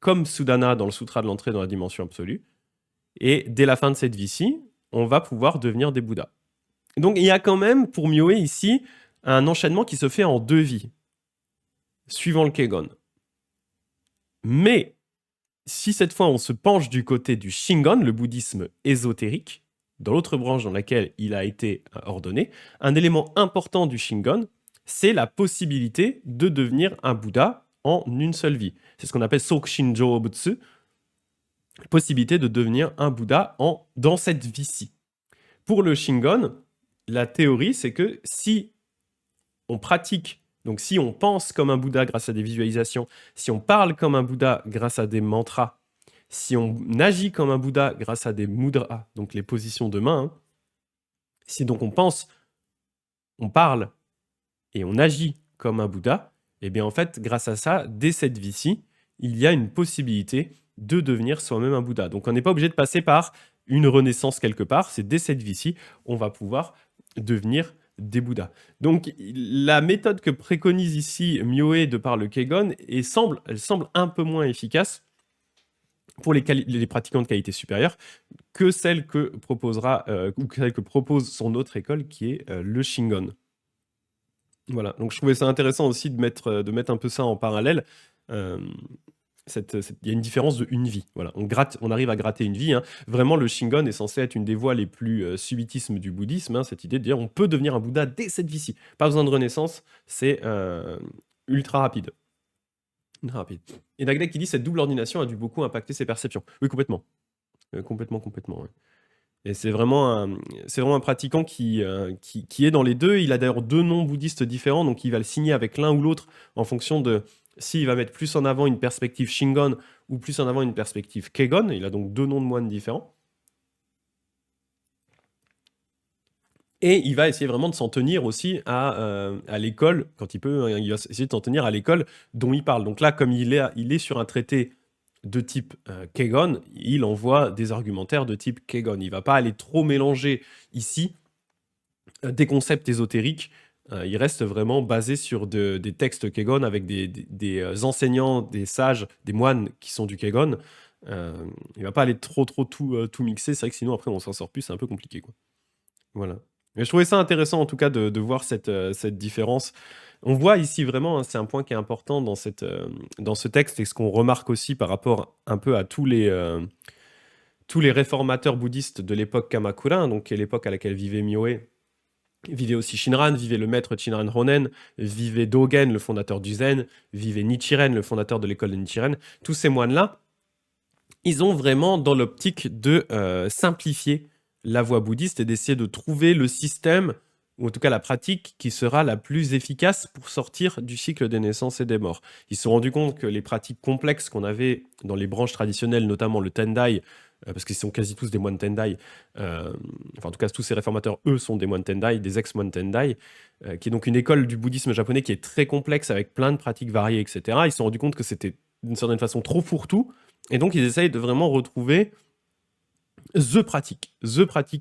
comme Sudana dans le Sutra de l'entrée dans la dimension absolue, et dès la fin de cette vie-ci, on va pouvoir devenir des Bouddhas. Donc il y a quand même, pour Myoe ici, un enchaînement qui se fait en deux vies, suivant le Kegon. Mais, si cette fois on se penche du côté du Shingon, le bouddhisme ésotérique, dans l'autre branche dans laquelle il a été ordonné, un élément important du Shingon, c'est la possibilité de devenir un Bouddha en une seule vie. C'est ce qu'on appelle Sokushinjo Butsu, possibilité de devenir un Bouddha dans cette vie-ci. Pour le Shingon, la théorie, c'est que si on pratique, donc si on pense comme un Bouddha grâce à des visualisations, si on parle comme un Bouddha grâce à des mantras, si on agit comme un Bouddha grâce à des mudras, donc les positions de main, si donc on pense, on parle et on agit comme un Bouddha, et bien en fait, grâce à ça, dès cette vie-ci, il y a une possibilité de devenir soi-même un Bouddha. Donc on n'est pas obligé de passer par une renaissance quelque part, c'est dès cette vie-ci, on va pouvoir devenir des Bouddhas. Donc la méthode que préconise ici Myoe de par le Kegon, elle semble un peu moins efficace pour les pratiquants de qualité supérieure que celle que proposera ou celle que propose son autre école qui est le Shingon. Voilà, donc je trouvais ça intéressant aussi de mettre un peu ça en parallèle. Il y a une différence de une vie. Voilà, on arrive à gratter une vie. Hein. Vraiment, le Shingon est censé être une des voies les plus subitismes du bouddhisme. Hein, cette idée de dire on peut devenir un Bouddha dès cette vie-ci. Pas besoin de renaissance, c'est ultra rapide. Et Nagda qui dit cette double ordination a dû beaucoup impacter ses perceptions. Oui, complètement. Complètement. Ouais. Et c'est vraiment un pratiquant qui est dans les deux. Il a d'ailleurs deux noms bouddhistes différents, donc il va le signer avec l'un ou l'autre en fonction de s'il va mettre plus en avant une perspective Shingon ou plus en avant une perspective Kegon. Il a donc deux noms de moines différents. Et il va essayer vraiment de s'en tenir aussi à l'école, quand il peut, il va essayer de s'en tenir à l'école dont il parle. Donc là, comme il est sur un traité de type Kegon, il envoie des argumentaires de type Kegon. Il ne va pas aller trop mélanger ici des concepts ésotériques. Il reste vraiment basé sur des textes Kegon avec des enseignants, des sages, des moines qui sont du Kegon. Il ne va pas aller trop tout mixer. C'est vrai que sinon, après, on s'en sort plus. C'est un peu compliqué, quoi. Voilà. Mais je trouvais ça intéressant, en tout cas, de voir cette différence. On voit ici vraiment, hein, c'est un point qui est important dans ce texte, et ce qu'on remarque aussi par rapport un peu à tous les réformateurs bouddhistes de l'époque Kamakura, hein, donc qui est l'époque à laquelle vivait Myoe, vivait aussi Shinran, vivait le maître Shinran Honen, vivait Dogen, le fondateur du Zen, vivait Nichiren, le fondateur de l'école de Nichiren. Tous ces moines-là, ils ont vraiment dans l'optique de simplifier la voie bouddhiste et d'essayer de trouver le système, ou en tout cas la pratique, qui sera la plus efficace pour sortir du cycle des naissances et des morts. Ils se sont rendus compte que les pratiques complexes qu'on avait dans les branches traditionnelles, notamment le Tendai, parce qu'ils sont quasi tous des moines Tendai, enfin en tout cas tous ces réformateurs, eux, sont des moines Tendai, des ex-moines Tendai, qui est donc une école du bouddhisme japonais qui est très complexe, avec plein de pratiques variées, etc. Ils se sont rendus compte que c'était d'une certaine façon trop fourre-tout, et donc ils essayent de vraiment retrouver the pratique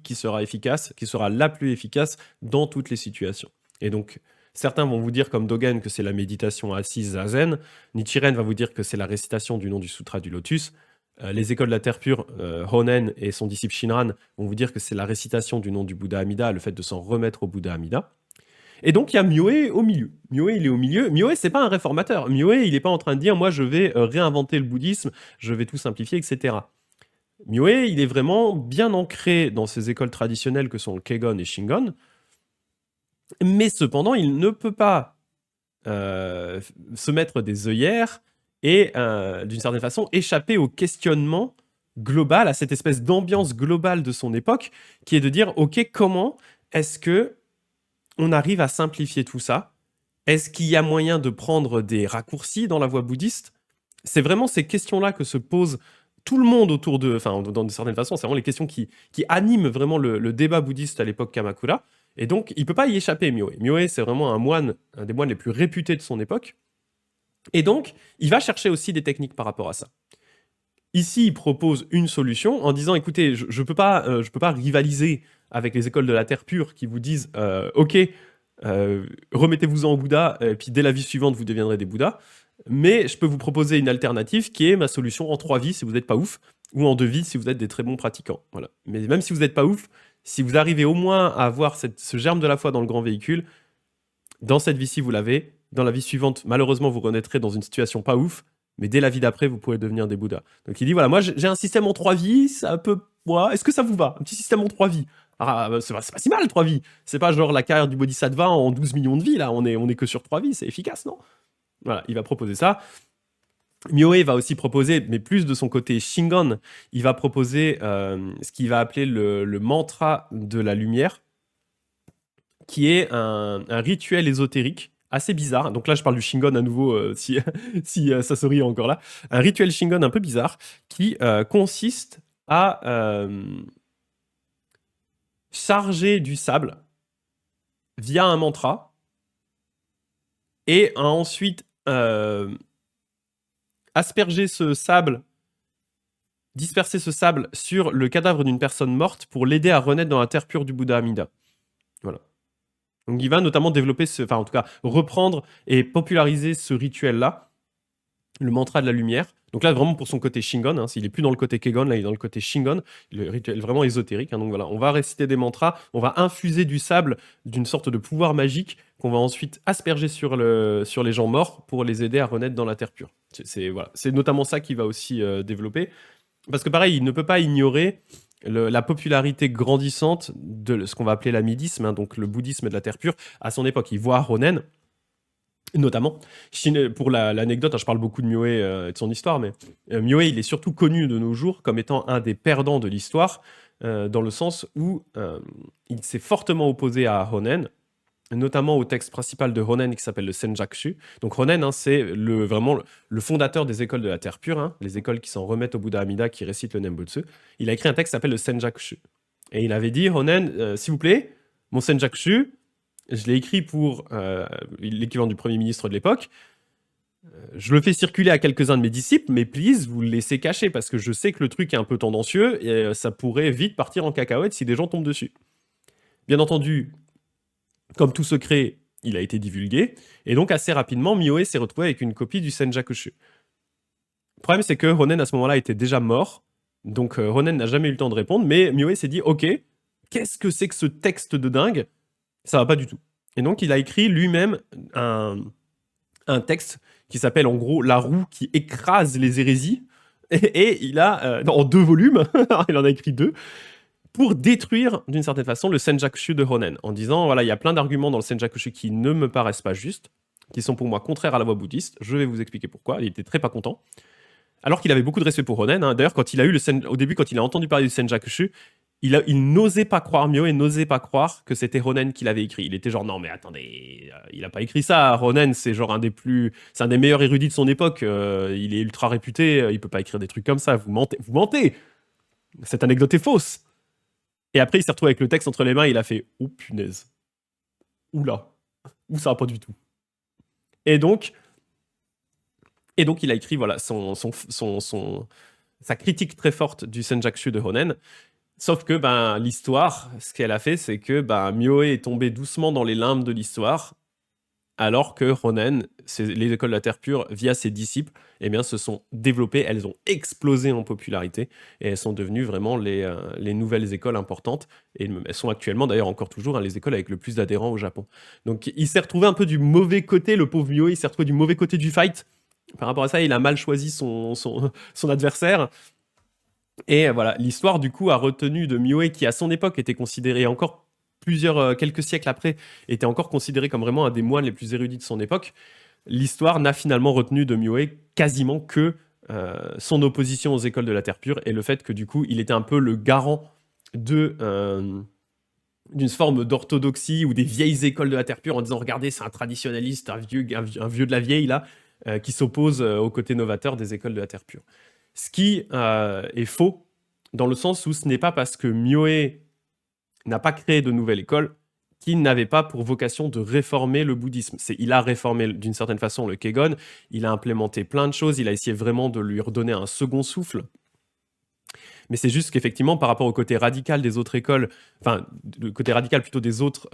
qui sera efficace, qui sera la plus efficace dans toutes les situations. Et donc, certains vont vous dire, comme Dogen, que c'est la méditation assise zazen. Nichiren va vous dire que c'est la récitation du nom du Sutra du Lotus. Les écoles de la Terre pure, Honen et son disciple Shinran, vont vous dire que c'est la récitation du nom du Bouddha Amida, le fait de s'en remettre au Bouddha Amida. Et donc, il y a Myoe au milieu. Myoe, il est au milieu. Myoe, c'est pas un réformateur. Myoe, il n'est pas en train de dire, moi, je vais réinventer le bouddhisme, je vais tout simplifier, etc. Mioe, il est vraiment bien ancré dans ces écoles traditionnelles que sont le Kegon et Shingon, mais cependant, il ne peut pas se mettre des œillères et, d'une certaine façon, échapper au questionnement global, à cette espèce d'ambiance globale de son époque, qui est de dire, OK, comment est-ce que on arrive à simplifier tout ça? Est-ce qu'il y a moyen de prendre des raccourcis dans la voie bouddhiste? C'est vraiment ces questions-là que se pose tout le monde autour de, enfin, dans de certaines façons, c'est vraiment les questions qui animent vraiment le débat bouddhiste à l'époque Kamakura. Et donc, il peut pas y échapper, Mioe. Mioe, c'est vraiment un moine, un des moines les plus réputés de son époque. Et donc, il va chercher aussi des techniques par rapport à ça. Ici, il propose une solution en disant, écoutez, je peux pas rivaliser avec les écoles de la Terre pure qui vous disent, OK, remettez-vous-en au Bouddha, et puis dès la vie suivante, vous deviendrez des Bouddhas. Mais je peux vous proposer une alternative qui est ma solution en 3 vies si vous n'êtes pas ouf, ou en 2 vies si vous êtes des très bons pratiquants. Voilà. Mais même si vous n'êtes pas ouf, si vous arrivez au moins à avoir ce germe de la foi dans le grand véhicule, dans cette vie-ci, vous l'avez. Dans la vie suivante, malheureusement, vous renaîtrez dans une situation pas ouf, mais dès la vie d'après, vous pourrez devenir des Bouddhas. Donc il dit, voilà, moi j'ai un système en 3 vies, ça peut... Ouais, est-ce que ça vous va? Un petit système en 3 vies. Ah, bah, c'est pas si mal, 3 vies. C'est pas genre la carrière du Bodhisattva en 12 millions de vies, là. On est que sur 3 vies, c'est efficace, non? Voilà, il va proposer ça. Mioe va aussi proposer, mais plus de son côté Shingon, il va proposer ce qu'il va appeler le mantra de la lumière, qui est un rituel ésotérique assez bizarre. Donc là, je parle du Shingon à nouveau, si, si Sasori est encore là. Un rituel Shingon un peu bizarre qui consiste à charger du sable via un mantra et à ensuite asperger ce sable, disperser ce sable sur le cadavre d'une personne morte pour l'aider à renaître dans la terre pure du Bouddha Amida. Voilà. Donc il va notamment développer, enfin en tout cas reprendre et populariser ce rituel-là, le mantra de la lumière. Donc là vraiment pour son côté Shingon, hein, s'il est plus dans le côté Kegon, là il est dans le côté Shingon, le rituel vraiment ésotérique. Hein, donc voilà, on va réciter des mantras, on va infuser du sable d'une sorte de pouvoir magique qu'on va ensuite asperger sur les gens morts pour les aider à renaître dans la terre pure. C'est notamment ça qu'il va aussi développer. Parce que pareil, il ne peut pas ignorer la popularité grandissante de ce qu'on va appeler l'amidisme, hein, donc le bouddhisme de la terre pure, à son époque. Il voit Ronen, notamment. Pour l'anecdote, hein, je parle beaucoup de Mioe et de son histoire, mais Mioe, il est surtout connu de nos jours comme étant un des perdants de l'histoire, dans le sens où il s'est fortement opposé à Ronen, notamment au texte principal de Ronen qui s'appelle le Senjakushu. Donc Ronen, hein, c'est vraiment le fondateur des écoles de la Terre pure, hein, les écoles qui s'en remettent au Bouddha Amida, qui récitent le Nembutsu. Il a écrit un texte qui s'appelle le Senjakushu. Et il avait dit, Ronen, s'il vous plaît, mon Senjakushu, je l'ai écrit pour l'équivalent du Premier ministre de l'époque, je le fais circuler à quelques-uns de mes disciples, mais please, vous le laissez cacher, parce que je sais que le truc est un peu tendancieux, et ça pourrait vite partir en cacahuète si des gens tombent dessus. Bien entendu, comme tout secret, il a été divulgué, et donc assez rapidement, Mioe s'est retrouvé avec une copie du Senjakushu. Le problème, c'est que Ronen, à ce moment-là, était déjà mort, donc Ronen n'a jamais eu le temps de répondre, mais Mioe s'est dit, ok, qu'est-ce que c'est que ce texte de dingue? Ça va pas du tout. Et donc, il a écrit lui-même un texte qui s'appelle en gros La roue qui écrase les hérésies, et il a, en 2 volumes, il en a écrit 2, pour détruire, d'une certaine façon, le Senjakushu de Ronen, en disant, voilà, il y a plein d'arguments dans le Senjakushu qui ne me paraissent pas justes, qui sont pour moi contraires à la voie bouddhiste, je vais vous expliquer pourquoi, il était très pas content. Alors qu'il avait beaucoup de respect pour Ronen, hein. D'ailleurs, quand il a eu au début, quand il a entendu parler du Senjakushu, il n'osait pas croire Mioe et n'osait pas croire que c'était Ronen qui l'avait écrit. Il était genre, non mais attendez, il a pas écrit ça. Ronen, c'est genre c'est un des meilleurs érudits de son époque. Il est ultra réputé, il peut pas écrire des trucs comme ça. Vous mentez, vous mentez. Cette anecdote est fausse. Et après, il s'est retrouvé avec le texte entre les mains, il a fait, oh punaise. Oula. Ou ça va pas du tout. Et donc, il a écrit voilà sa critique très forte du Senjakushu de Ronen. Sauf que l'histoire, ce qu'elle a fait, c'est que Mioe est tombé doucement dans les limbes de l'histoire, alors que Ronen, les écoles de la Terre pure, via ses disciples, eh bien, se sont développées, elles ont explosé en popularité, et elles sont devenues vraiment les nouvelles écoles importantes, et elles sont actuellement d'ailleurs encore toujours les écoles avec le plus d'adhérents au Japon. Donc il s'est retrouvé un peu du mauvais côté, le pauvre Mioe, il s'est retrouvé du mauvais côté du fight. Par rapport à ça, il a mal choisi son adversaire. Et voilà, l'histoire du coup a retenu de Myoe, qui à son époque était considéré encore quelques siècles après, était encore considéré comme vraiment un des moines les plus érudits de son époque. L'histoire n'a finalement retenu de Myoe quasiment que son opposition aux écoles de la Terre pure et le fait que du coup il était un peu le garant d'une forme d'orthodoxie ou des vieilles écoles de la Terre pure en disant regardez c'est un traditionnaliste, un vieux de la vieille là, qui s'oppose aux côtés novateurs des écoles de la Terre pure. Ce qui est faux dans le sens où ce n'est pas parce que Myoe n'a pas créé de nouvelle école qu'il n'avait pas pour vocation de réformer le bouddhisme. Il a réformé d'une certaine façon le Kegon, il a implémenté plein de choses, il a essayé vraiment de lui redonner un second souffle. Mais c'est juste qu'effectivement, par rapport au côté radical des autres écoles, enfin, le côté radical plutôt des autres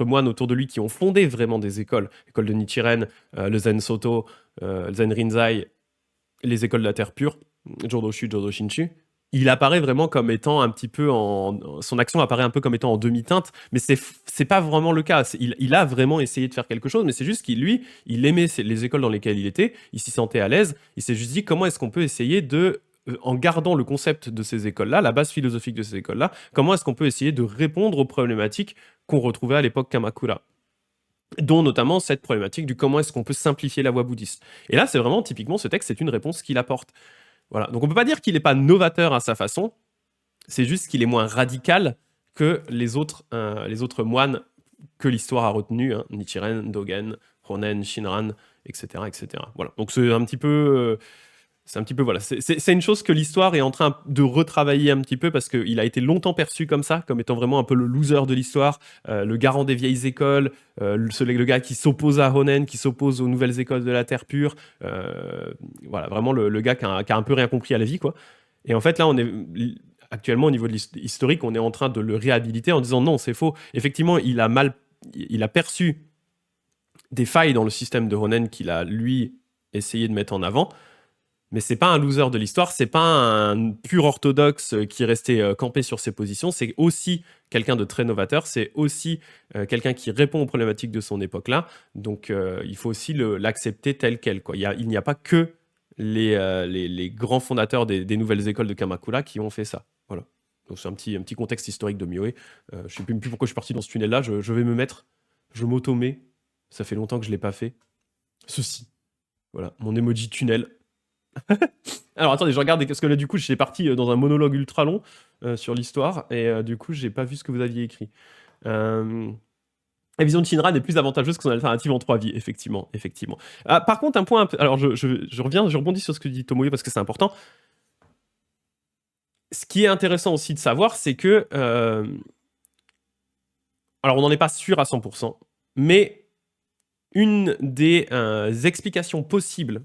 moines autour de lui qui ont fondé vraiment des écoles, l'école de Nichiren, le Zen Soto, le Zen Rinzai, les écoles de la Terre pure, Jodoshu, Jodo Shinshu, il apparaît vraiment comme étant un petit peu son action apparaît un peu comme étant en demi-teinte, mais c'est pas vraiment le cas. Il a vraiment essayé de faire quelque chose, mais c'est juste qu'il, lui, il aimait les écoles dans lesquelles il était, il s'y sentait à l'aise, il s'est juste dit comment est-ce qu'on peut essayer de, en gardant le concept de ces écoles-là, la base philosophique de ces écoles-là, comment est-ce qu'on peut essayer de répondre aux problématiques qu'on retrouvait à l'époque Kamakura, dont notamment cette problématique du comment est-ce qu'on peut simplifier la voie bouddhiste. Et là, c'est vraiment typiquement ce texte, c'est une réponse qu'il apporte. Voilà. Donc on peut pas dire qu'il n'est pas novateur à sa façon, c'est juste qu'il est moins radical que les autres moines que l'histoire a retenus, hein, Nichiren, Dogen, Honen, Shinran, etc., etc. Voilà. Donc c'est un petit peu voilà, c'est une chose que l'histoire est en train de retravailler un petit peu parce qu'il a été longtemps perçu comme ça, comme étant vraiment un peu le loser de l'histoire, le garant des vieilles écoles, le gars qui s'oppose à Honen, qui s'oppose aux nouvelles écoles de la Terre pure, voilà, vraiment le gars qui a un peu rien compris à la vie, quoi. Et en fait, là, actuellement, au niveau de l'historique, on est en train de le réhabiliter en disant non, c'est faux. Effectivement, il a perçu des failles dans le système de Honen qu'il a, lui, essayé de mettre en avant. Mais c'est pas un loser de l'histoire, c'est pas un pur orthodoxe qui est resté campé sur ses positions, c'est aussi quelqu'un de très novateur, c'est aussi quelqu'un qui répond aux problématiques de son époque-là, donc il faut aussi l'accepter tel quel, quoi. Il n'y a pas que les grands fondateurs des nouvelles écoles de Kamakura qui ont fait ça. Voilà. Donc c'est un petit contexte historique de Myoe. Je sais plus pourquoi je suis parti dans ce tunnel-là, je vais me mettre, je m'auto-mets, ça fait longtemps que je l'ai pas fait. Ceci, voilà, mon emoji tunnel. Alors attendez, je regarde parce que là du coup j'étais parti dans un monologue ultra long sur l'histoire et du coup j'ai pas vu ce que vous aviez écrit. La vision de Shinran est plus avantageuse que son alternative en 3 vies, effectivement. Ah, par contre, un point, alors je rebondis sur ce que dit Tomoyo parce que c'est important. Ce qui est intéressant aussi de savoir, c'est que, alors on n'en est pas sûr à 100%, mais une des explications possibles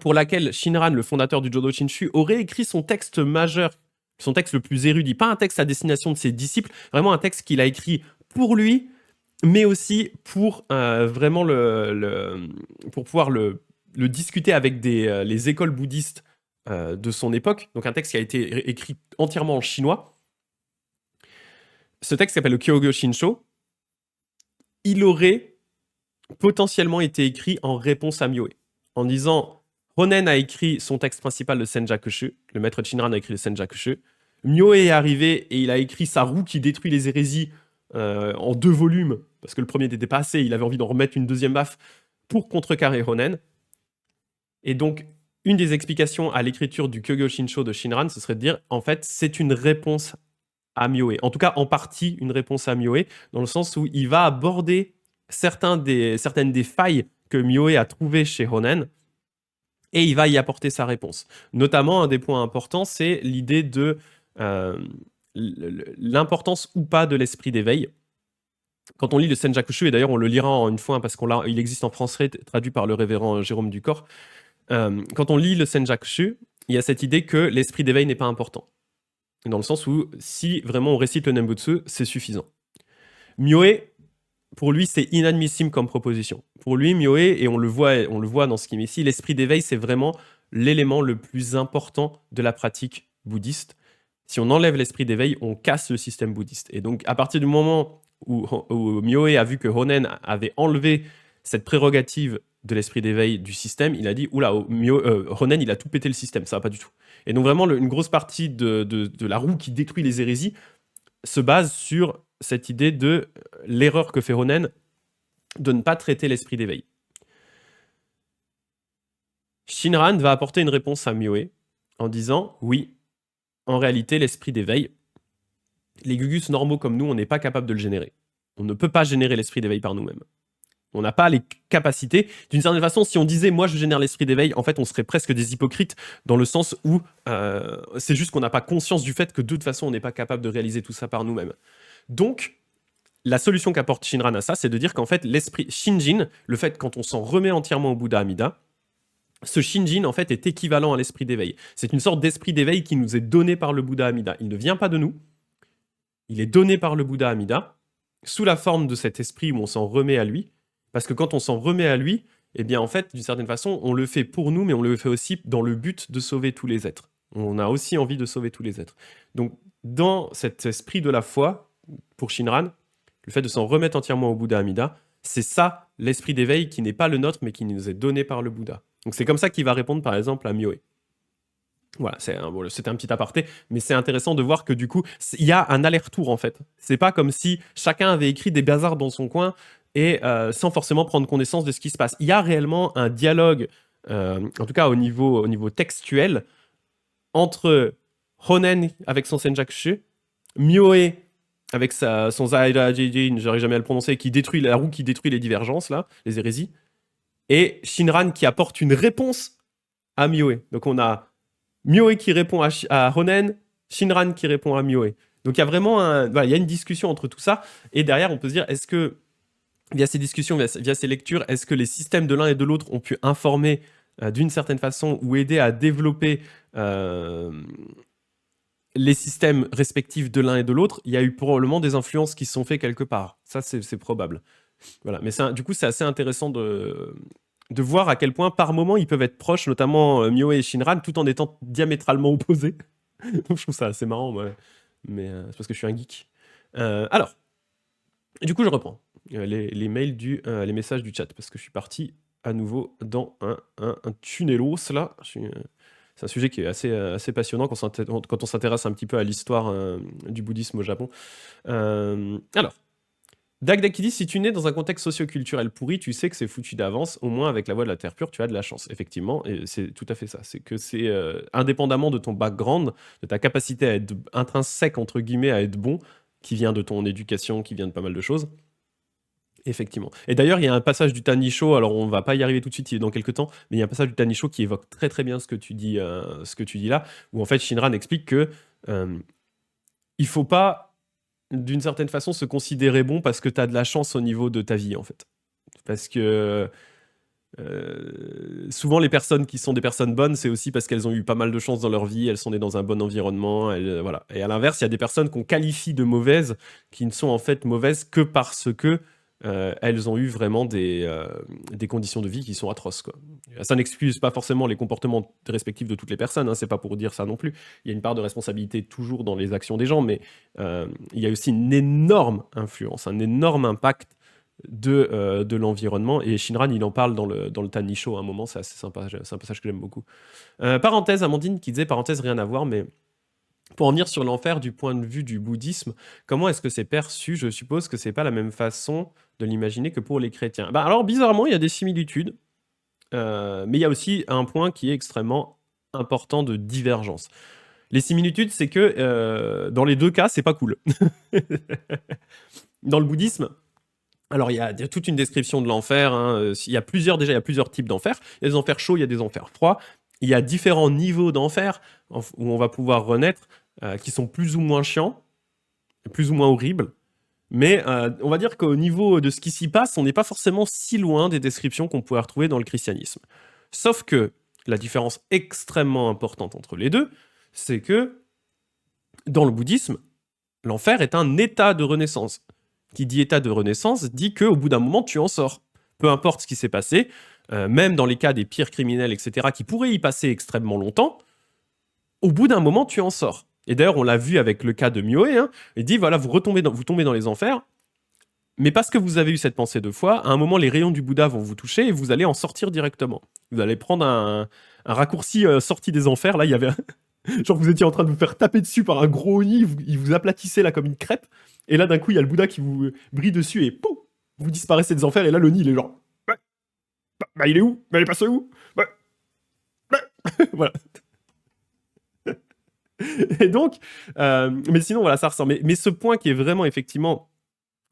pour laquelle Shinran, le fondateur du Jodo Shinshu, aurait écrit son texte majeur, son texte le plus érudit, pas un texte à destination de ses disciples, vraiment un texte qu'il a écrit pour lui, mais aussi pour vraiment pour pouvoir le discuter avec les écoles bouddhistes de son époque. Donc un texte qui a été écrit entièrement en chinois. Ce texte s'appelle le Kyogyo Shinsho. Il aurait potentiellement été écrit en réponse à Myoe, en disant Honen a écrit son texte principal, le Senjakushu. Le maître Shinran a écrit le Senjakushu. Myoe est arrivé et il a écrit sa roue qui détruit les hérésies en 2 volumes, parce que le premier n'était pas assez, il avait envie d'en remettre une deuxième baffe pour contrecarrer Honen. Et donc, une des explications à l'écriture du Kyogyo Shinsho de Shinran, ce serait de dire, en fait, c'est une réponse à Myoe. En tout cas, en partie, une réponse à Myoe, dans le sens où il va aborder certaines des failles que Myoe a trouvées chez Honen, et il va y apporter sa réponse. Notamment, un des points importants, c'est l'idée de l'importance ou pas de l'esprit d'éveil. Quand on lit le Senjakushu, et d'ailleurs on le lira en une fois parce qu'il existe en français traduit par le révérend Jérôme Ducor, quand on lit le Senjakushu, il y a cette idée que l'esprit d'éveil n'est pas important. Dans le sens où si vraiment on récite le Nembutsu, c'est suffisant. Myoe, pour lui, c'est inadmissible comme proposition. Pour lui, Myoe, et on le voit dans ce qu'il met ici, l'esprit d'éveil, c'est vraiment l'élément le plus important de la pratique bouddhiste. Si on enlève l'esprit d'éveil, on casse le système bouddhiste. Et donc, à partir du moment où Myoe a vu que Honen avait enlevé cette prérogative de l'esprit d'éveil du système, il a dit oula, Ronen, il a tout pété le système, ça va pas du tout. Et donc vraiment, une grosse partie de la roue qui détruit les hérésies se base sur cette idée de l'erreur que fait Ronen de ne pas traiter l'esprit d'éveil. Shinran va apporter une réponse à Mioe en disant oui, en réalité, l'esprit d'éveil, les gugus normaux comme nous, on n'est pas capable de le générer. On ne peut pas générer l'esprit d'éveil par nous-mêmes. On n'a pas les capacités. D'une certaine façon, si on disait « moi, je génère l'esprit d'éveil », en fait, on serait presque des hypocrites dans le sens où c'est juste qu'on n'a pas conscience du fait que de toute façon, on n'est pas capable de réaliser tout ça par nous-mêmes. Donc, la solution qu'apporte Shinran à ça, c'est de dire qu'en fait, l'esprit Shinjin, le fait quand on s'en remet entièrement au Bouddha Amida, ce Shinjin, en fait, est équivalent à l'esprit d'éveil. C'est une sorte d'esprit d'éveil qui nous est donné par le Bouddha Amida. Il ne vient pas de nous. Il est donné par le Bouddha Amida, sous la forme de cet esprit où on s'en remet à lui. Parce que quand on s'en remet à lui, eh bien, en fait, d'une certaine façon, on le fait pour nous, mais on le fait aussi dans le but de sauver tous les êtres. On a aussi envie de sauver tous les êtres. Donc, dans cet esprit de la foi, pour Shinran, le fait de s'en remettre entièrement au Bouddha Amida, c'est ça, l'esprit d'éveil qui n'est pas le nôtre, mais qui nous est donné par le Bouddha. Donc c'est comme ça qu'il va répondre, par exemple, à Mioe. Voilà, c'était un petit aparté, mais c'est intéressant de voir que du coup, il y a un aller-retour en fait. C'est pas comme si chacun avait écrit des bazars dans son coin et sans forcément prendre connaissance de ce qui se passe. Il y a réellement un dialogue, en tout cas au niveau textuel, entre Ronen avec son Senjakushu, Mioe avec son Zaira Jijin, j'arrive jamais à le prononcer, qui détruit la roue qui détruit les divergences, là, les hérésies, et Shinran qui apporte une réponse à Mioe. Donc on a Mioe qui répond à Ronen, Shinran qui répond à Mioe. Donc il y a vraiment il y a une discussion entre tout ça, et derrière on peut se dire, est-ce que, via ces discussions, via ces lectures, est-ce que les systèmes de l'un et de l'autre ont pu informer d'une certaine façon ou aider à développer les systèmes respectifs de l'un et de l'autre? Il y a eu probablement des influences qui se sont faites quelque part. Ça, c'est probable. Voilà. Mais du coup, c'est assez intéressant de voir à quel point, par moment, ils peuvent être proches, notamment Mioe et Shinran, tout en étant diamétralement opposés. Donc, je trouve ça assez marrant, moi. Mais c'est parce que je suis un geek. Alors, du coup, je reprends les mails les messages du chat, parce que je suis parti à nouveau dans un tunnelos, là. C'est un sujet qui est assez passionnant quand on s'intéresse un petit peu à l'histoire du bouddhisme au Japon. Alors, Dagdag qui dit, si tu nais dans un contexte socio-culturel pourri, tu sais que c'est foutu d'avance, au moins avec la voix de la terre pure, tu as de la chance. Effectivement, et c'est tout à fait ça. C'est que c'est indépendamment de ton background, de ta capacité à être intrinsèque, entre guillemets, à être bon, qui vient de ton éducation, qui vient de pas mal de choses. Effectivement. Et d'ailleurs, il y a un passage du Tanisho, alors on va pas y arriver tout de suite, il est dans quelques temps, mais il y a un passage du Tanisho qui évoque très très bien ce que tu dis là, où en fait Shinran explique que il faut pas d'une certaine façon se considérer bon parce que tu as de la chance au niveau de ta vie en fait. Parce que souvent les personnes qui sont des personnes bonnes, c'est aussi parce qu'elles ont eu pas mal de chance dans leur vie, elles sont nées dans un bon environnement, voilà. Et à l'inverse, il y a des personnes qu'on qualifie de mauvaises, qui ne sont en fait mauvaises que parce que elles ont eu vraiment des conditions de vie qui sont atroces, quoi. Ça n'excuse pas forcément les comportements respectifs de toutes les personnes, hein, c'est pas pour dire ça non plus. Il y a une part de responsabilité toujours dans les actions des gens, mais il y a aussi une énorme influence, un énorme impact de l'environnement. Et Shinran, il en parle dans le Tanisho à un moment, c'est assez sympa, c'est un passage que j'aime beaucoup. Parenthèse, Amandine qui disait, parenthèse, rien à voir, mais pour en venir sur l'enfer du point de vue du bouddhisme, comment est-ce que c'est perçu? Je suppose que c'est pas la même façon de l'imaginer que pour les chrétiens. Bah alors, bizarrement, il y a des similitudes, mais il y a aussi un point qui est extrêmement important de divergence. Les similitudes, c'est que dans les deux cas, c'est pas cool. Dans le bouddhisme, alors il y a toute une description de l'enfer, hein. Il y a plusieurs types d'enfer. Il y a des enfers chauds, il y a des enfers froids. Il y a différents niveaux d'enfer où on va pouvoir renaître, qui sont plus ou moins chiants, plus ou moins horribles. Mais on va dire qu'au niveau de ce qui s'y passe, on n'est pas forcément si loin des descriptions qu'on pourrait retrouver dans le christianisme. Sauf que la différence extrêmement importante entre les deux, c'est que dans le bouddhisme, l'enfer est un état de renaissance. Qui dit état de renaissance dit qu'au bout d'un moment, tu en sors. Peu importe ce qui s'est passé, même dans les cas des pires criminels, etc., qui pourraient y passer extrêmement longtemps, au bout d'un moment, tu en sors. Et d'ailleurs, on l'a vu avec le cas de Mioe, hein, il dit, voilà, vous tombez dans les enfers, Mais parce que vous avez eu cette pensée 2 fois, à un moment, les rayons du Bouddha vont vous toucher et vous allez en sortir directement. Vous allez prendre un raccourci sorti des enfers. Là, il y avait genre vous étiez en train de vous faire taper dessus par un gros Oni, il vous aplatissait là comme une crêpe. Et là, d'un coup, il y a le Bouddha qui vous brille dessus et pouf, vous disparaissez des enfers. Et là, l'Oni, il est genre, bah, il est où? Bah, il est passé où? Bah, bah. Voilà. Et donc, mais sinon, voilà, ça ressemble. Mais ce point qui est vraiment effectivement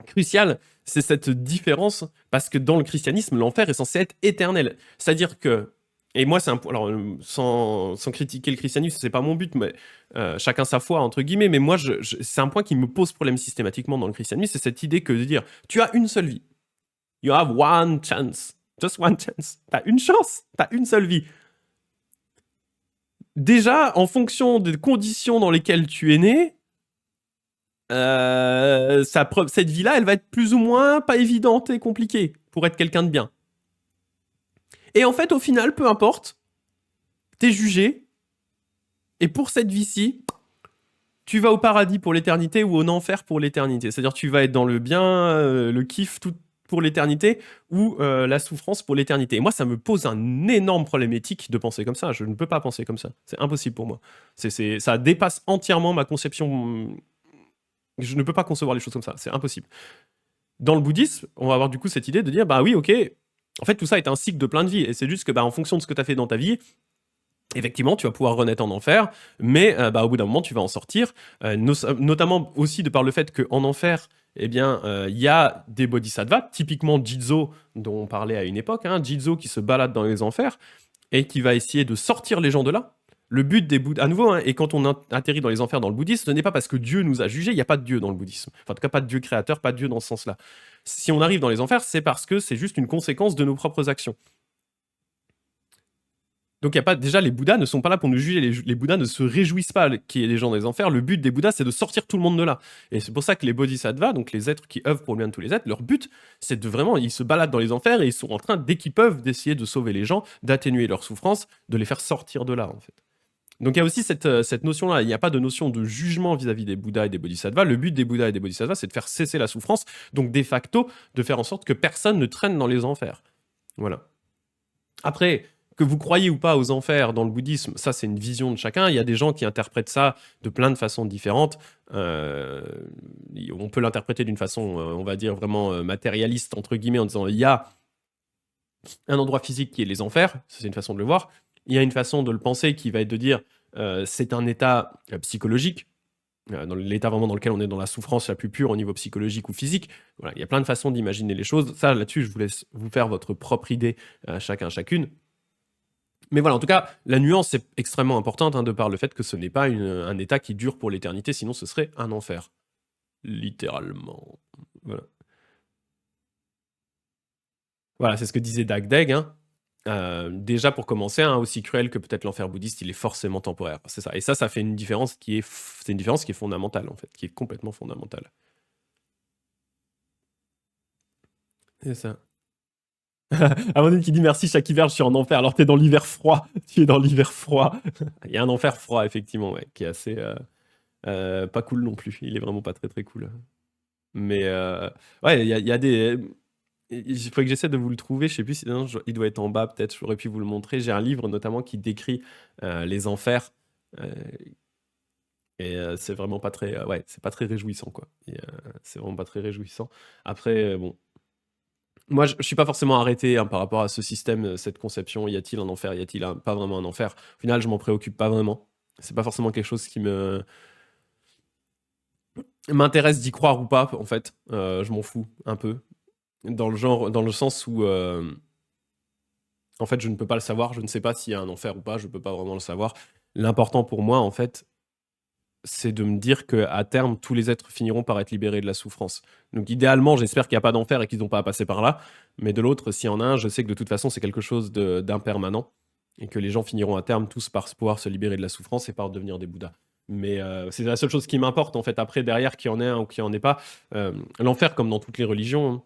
crucial, c'est cette différence, parce que dans le christianisme, l'enfer est censé être éternel. C'est-à-dire que, et moi, c'est un point, alors sans critiquer le christianisme, c'est pas mon but, mais chacun sa foi, entre guillemets, mais moi, c'est un point qui me pose problème systématiquement dans le christianisme, c'est cette idée que de dire, tu as une seule vie. You have one chance. Just one chance. T'as une chance. T'as une seule vie. Déjà, en fonction des conditions dans lesquelles tu es né, cette vie-là, elle va être plus ou moins pas évidente et compliquée pour être quelqu'un de bien. Et en fait, au final, peu importe, t'es jugé, et pour cette vie-ci, tu vas au paradis pour l'éternité ou en enfer pour l'éternité. C'est-à-dire tu vas être dans le bien, le kiff tout pour l'éternité, ou la souffrance pour l'éternité. Et moi, ça me pose un énorme problème éthique de penser comme ça. Je ne peux pas penser comme ça. C'est impossible pour moi. Ça dépasse entièrement ma conception. Je ne peux pas concevoir les choses comme ça. C'est impossible. Dans le bouddhisme, on va avoir du coup cette idée de dire, bah oui, ok, en fait, tout ça est un cycle de plein de vies. Et c'est juste que, bah, en fonction de ce que tu as fait dans ta vie, effectivement, tu vas pouvoir renaître en enfer, mais bah, au bout d'un moment, tu vas en sortir, notamment aussi de par le fait qu'en enfer, eh bien, il y a des bodhisattvas, typiquement Jizo, dont on parlait à une époque, hein, Jizo qui se balade dans les enfers et qui va essayer de sortir les gens de là. Le but des bouddhistes, à nouveau, hein, et quand on atterrit dans les enfers dans le bouddhisme, ce n'est pas parce que Dieu nous a jugés, il n'y a pas de Dieu dans le bouddhisme. Enfin, en tout cas, pas de Dieu créateur, pas de Dieu dans ce sens-là. Si on arrive dans les enfers, c'est parce que c'est juste une conséquence de nos propres actions. Donc y a pas, déjà, les Bouddhas ne sont pas là pour nous juger, les Bouddhas ne se réjouissent pas qu'il y ait des gens dans les enfers, le but des Bouddhas c'est de sortir tout le monde de là. Et c'est pour ça que les bodhisattvas, donc les êtres qui œuvrent pour le bien de tous les êtres, leur but c'est de vraiment, ils se baladent dans les enfers et ils sont en train, dès qu'ils peuvent, d'essayer de sauver les gens, d'atténuer leur souffrance, de les faire sortir de là en fait. Donc il y a aussi cette notion-là, il n'y a pas de notion de jugement vis-à-vis des Bouddhas et des Bodhisattvas. Le but des Bouddhas et des Bodhisattvas, c'est de faire cesser la souffrance, donc de facto, de faire en sorte que personne ne traîne dans les enfers. Voilà. Après, que vous croyez ou pas aux enfers dans le bouddhisme, ça c'est une vision de chacun. Il y a des gens qui interprètent ça de plein de façons différentes. On peut l'interpréter d'une façon, on va dire, vraiment matérialiste, entre guillemets, en disant il y a un endroit physique qui est les enfers, ça, c'est une façon de le voir. Il y a une façon de le penser qui va être de dire c'est un état psychologique, dans l'état vraiment dans lequel on est dans la souffrance la plus pure au niveau psychologique ou physique. Voilà, il y a plein de façons d'imaginer les choses. Ça, là-dessus, je vous laisse vous faire votre propre idée, chacun, chacune. Mais voilà, en tout cas, la nuance est extrêmement importante hein, de par le fait que ce n'est pas un état qui dure pour l'éternité, sinon ce serait un enfer. Littéralement. Voilà. Voilà, c'est ce que disait Dag Deg. Hein. Déjà, pour commencer, hein, aussi cruel que peut-être l'enfer bouddhiste, il est forcément temporaire. C'est ça. Et ça fait une différence c'est une différence qui est fondamentale, en fait, qui est complètement fondamentale. C'est ça. Amandine qui dit merci chaque hiver, je suis en enfer. Alors t'es dans l'hiver froid. Tu es dans l'hiver froid. Il y a un enfer froid, effectivement, ouais, qui est assez pas cool non plus. Il est vraiment pas très très cool. Mais ouais, il y a des. Il faudrait que j'essaie de vous le trouver. Je sais plus si non, il doit être en bas, peut-être. J'aurais pu vous le montrer. J'ai un livre notamment qui décrit les enfers. Et c'est vraiment pas très. Ouais, c'est pas très réjouissant, quoi. C'est vraiment pas très réjouissant. Après, bon. Moi, je suis pas forcément arrêté hein, par rapport à ce système, cette conception. Y a-t-il un enfer? Y a-t-il pas vraiment un enfer? Au final, je m'en préoccupe pas vraiment. C'est pas forcément quelque chose qui m'intéresse d'y croire ou pas, en fait. Je m'en fous un peu. Dans le sens où, en fait, je ne peux pas le savoir. Je ne sais pas s'il y a un enfer ou pas. Je peux pas vraiment le savoir. L'important pour moi, en fait, c'est de me dire qu'à terme, tous les êtres finiront par être libérés de la souffrance. Donc idéalement, j'espère qu'il n'y a pas d'enfer et qu'ils n'ont pas à passer par là. Mais de l'autre, s'il y en a un, je sais que de toute façon, c'est quelque chose d'impermanent et que les gens finiront à terme tous par pouvoir se libérer de la souffrance et par devenir des Bouddhas. Mais c'est la seule chose qui m'importe, en fait. Après, derrière, qu'il y en ait un ou qu'il n'y en ait pas, l'enfer, comme dans toutes les religions, hein,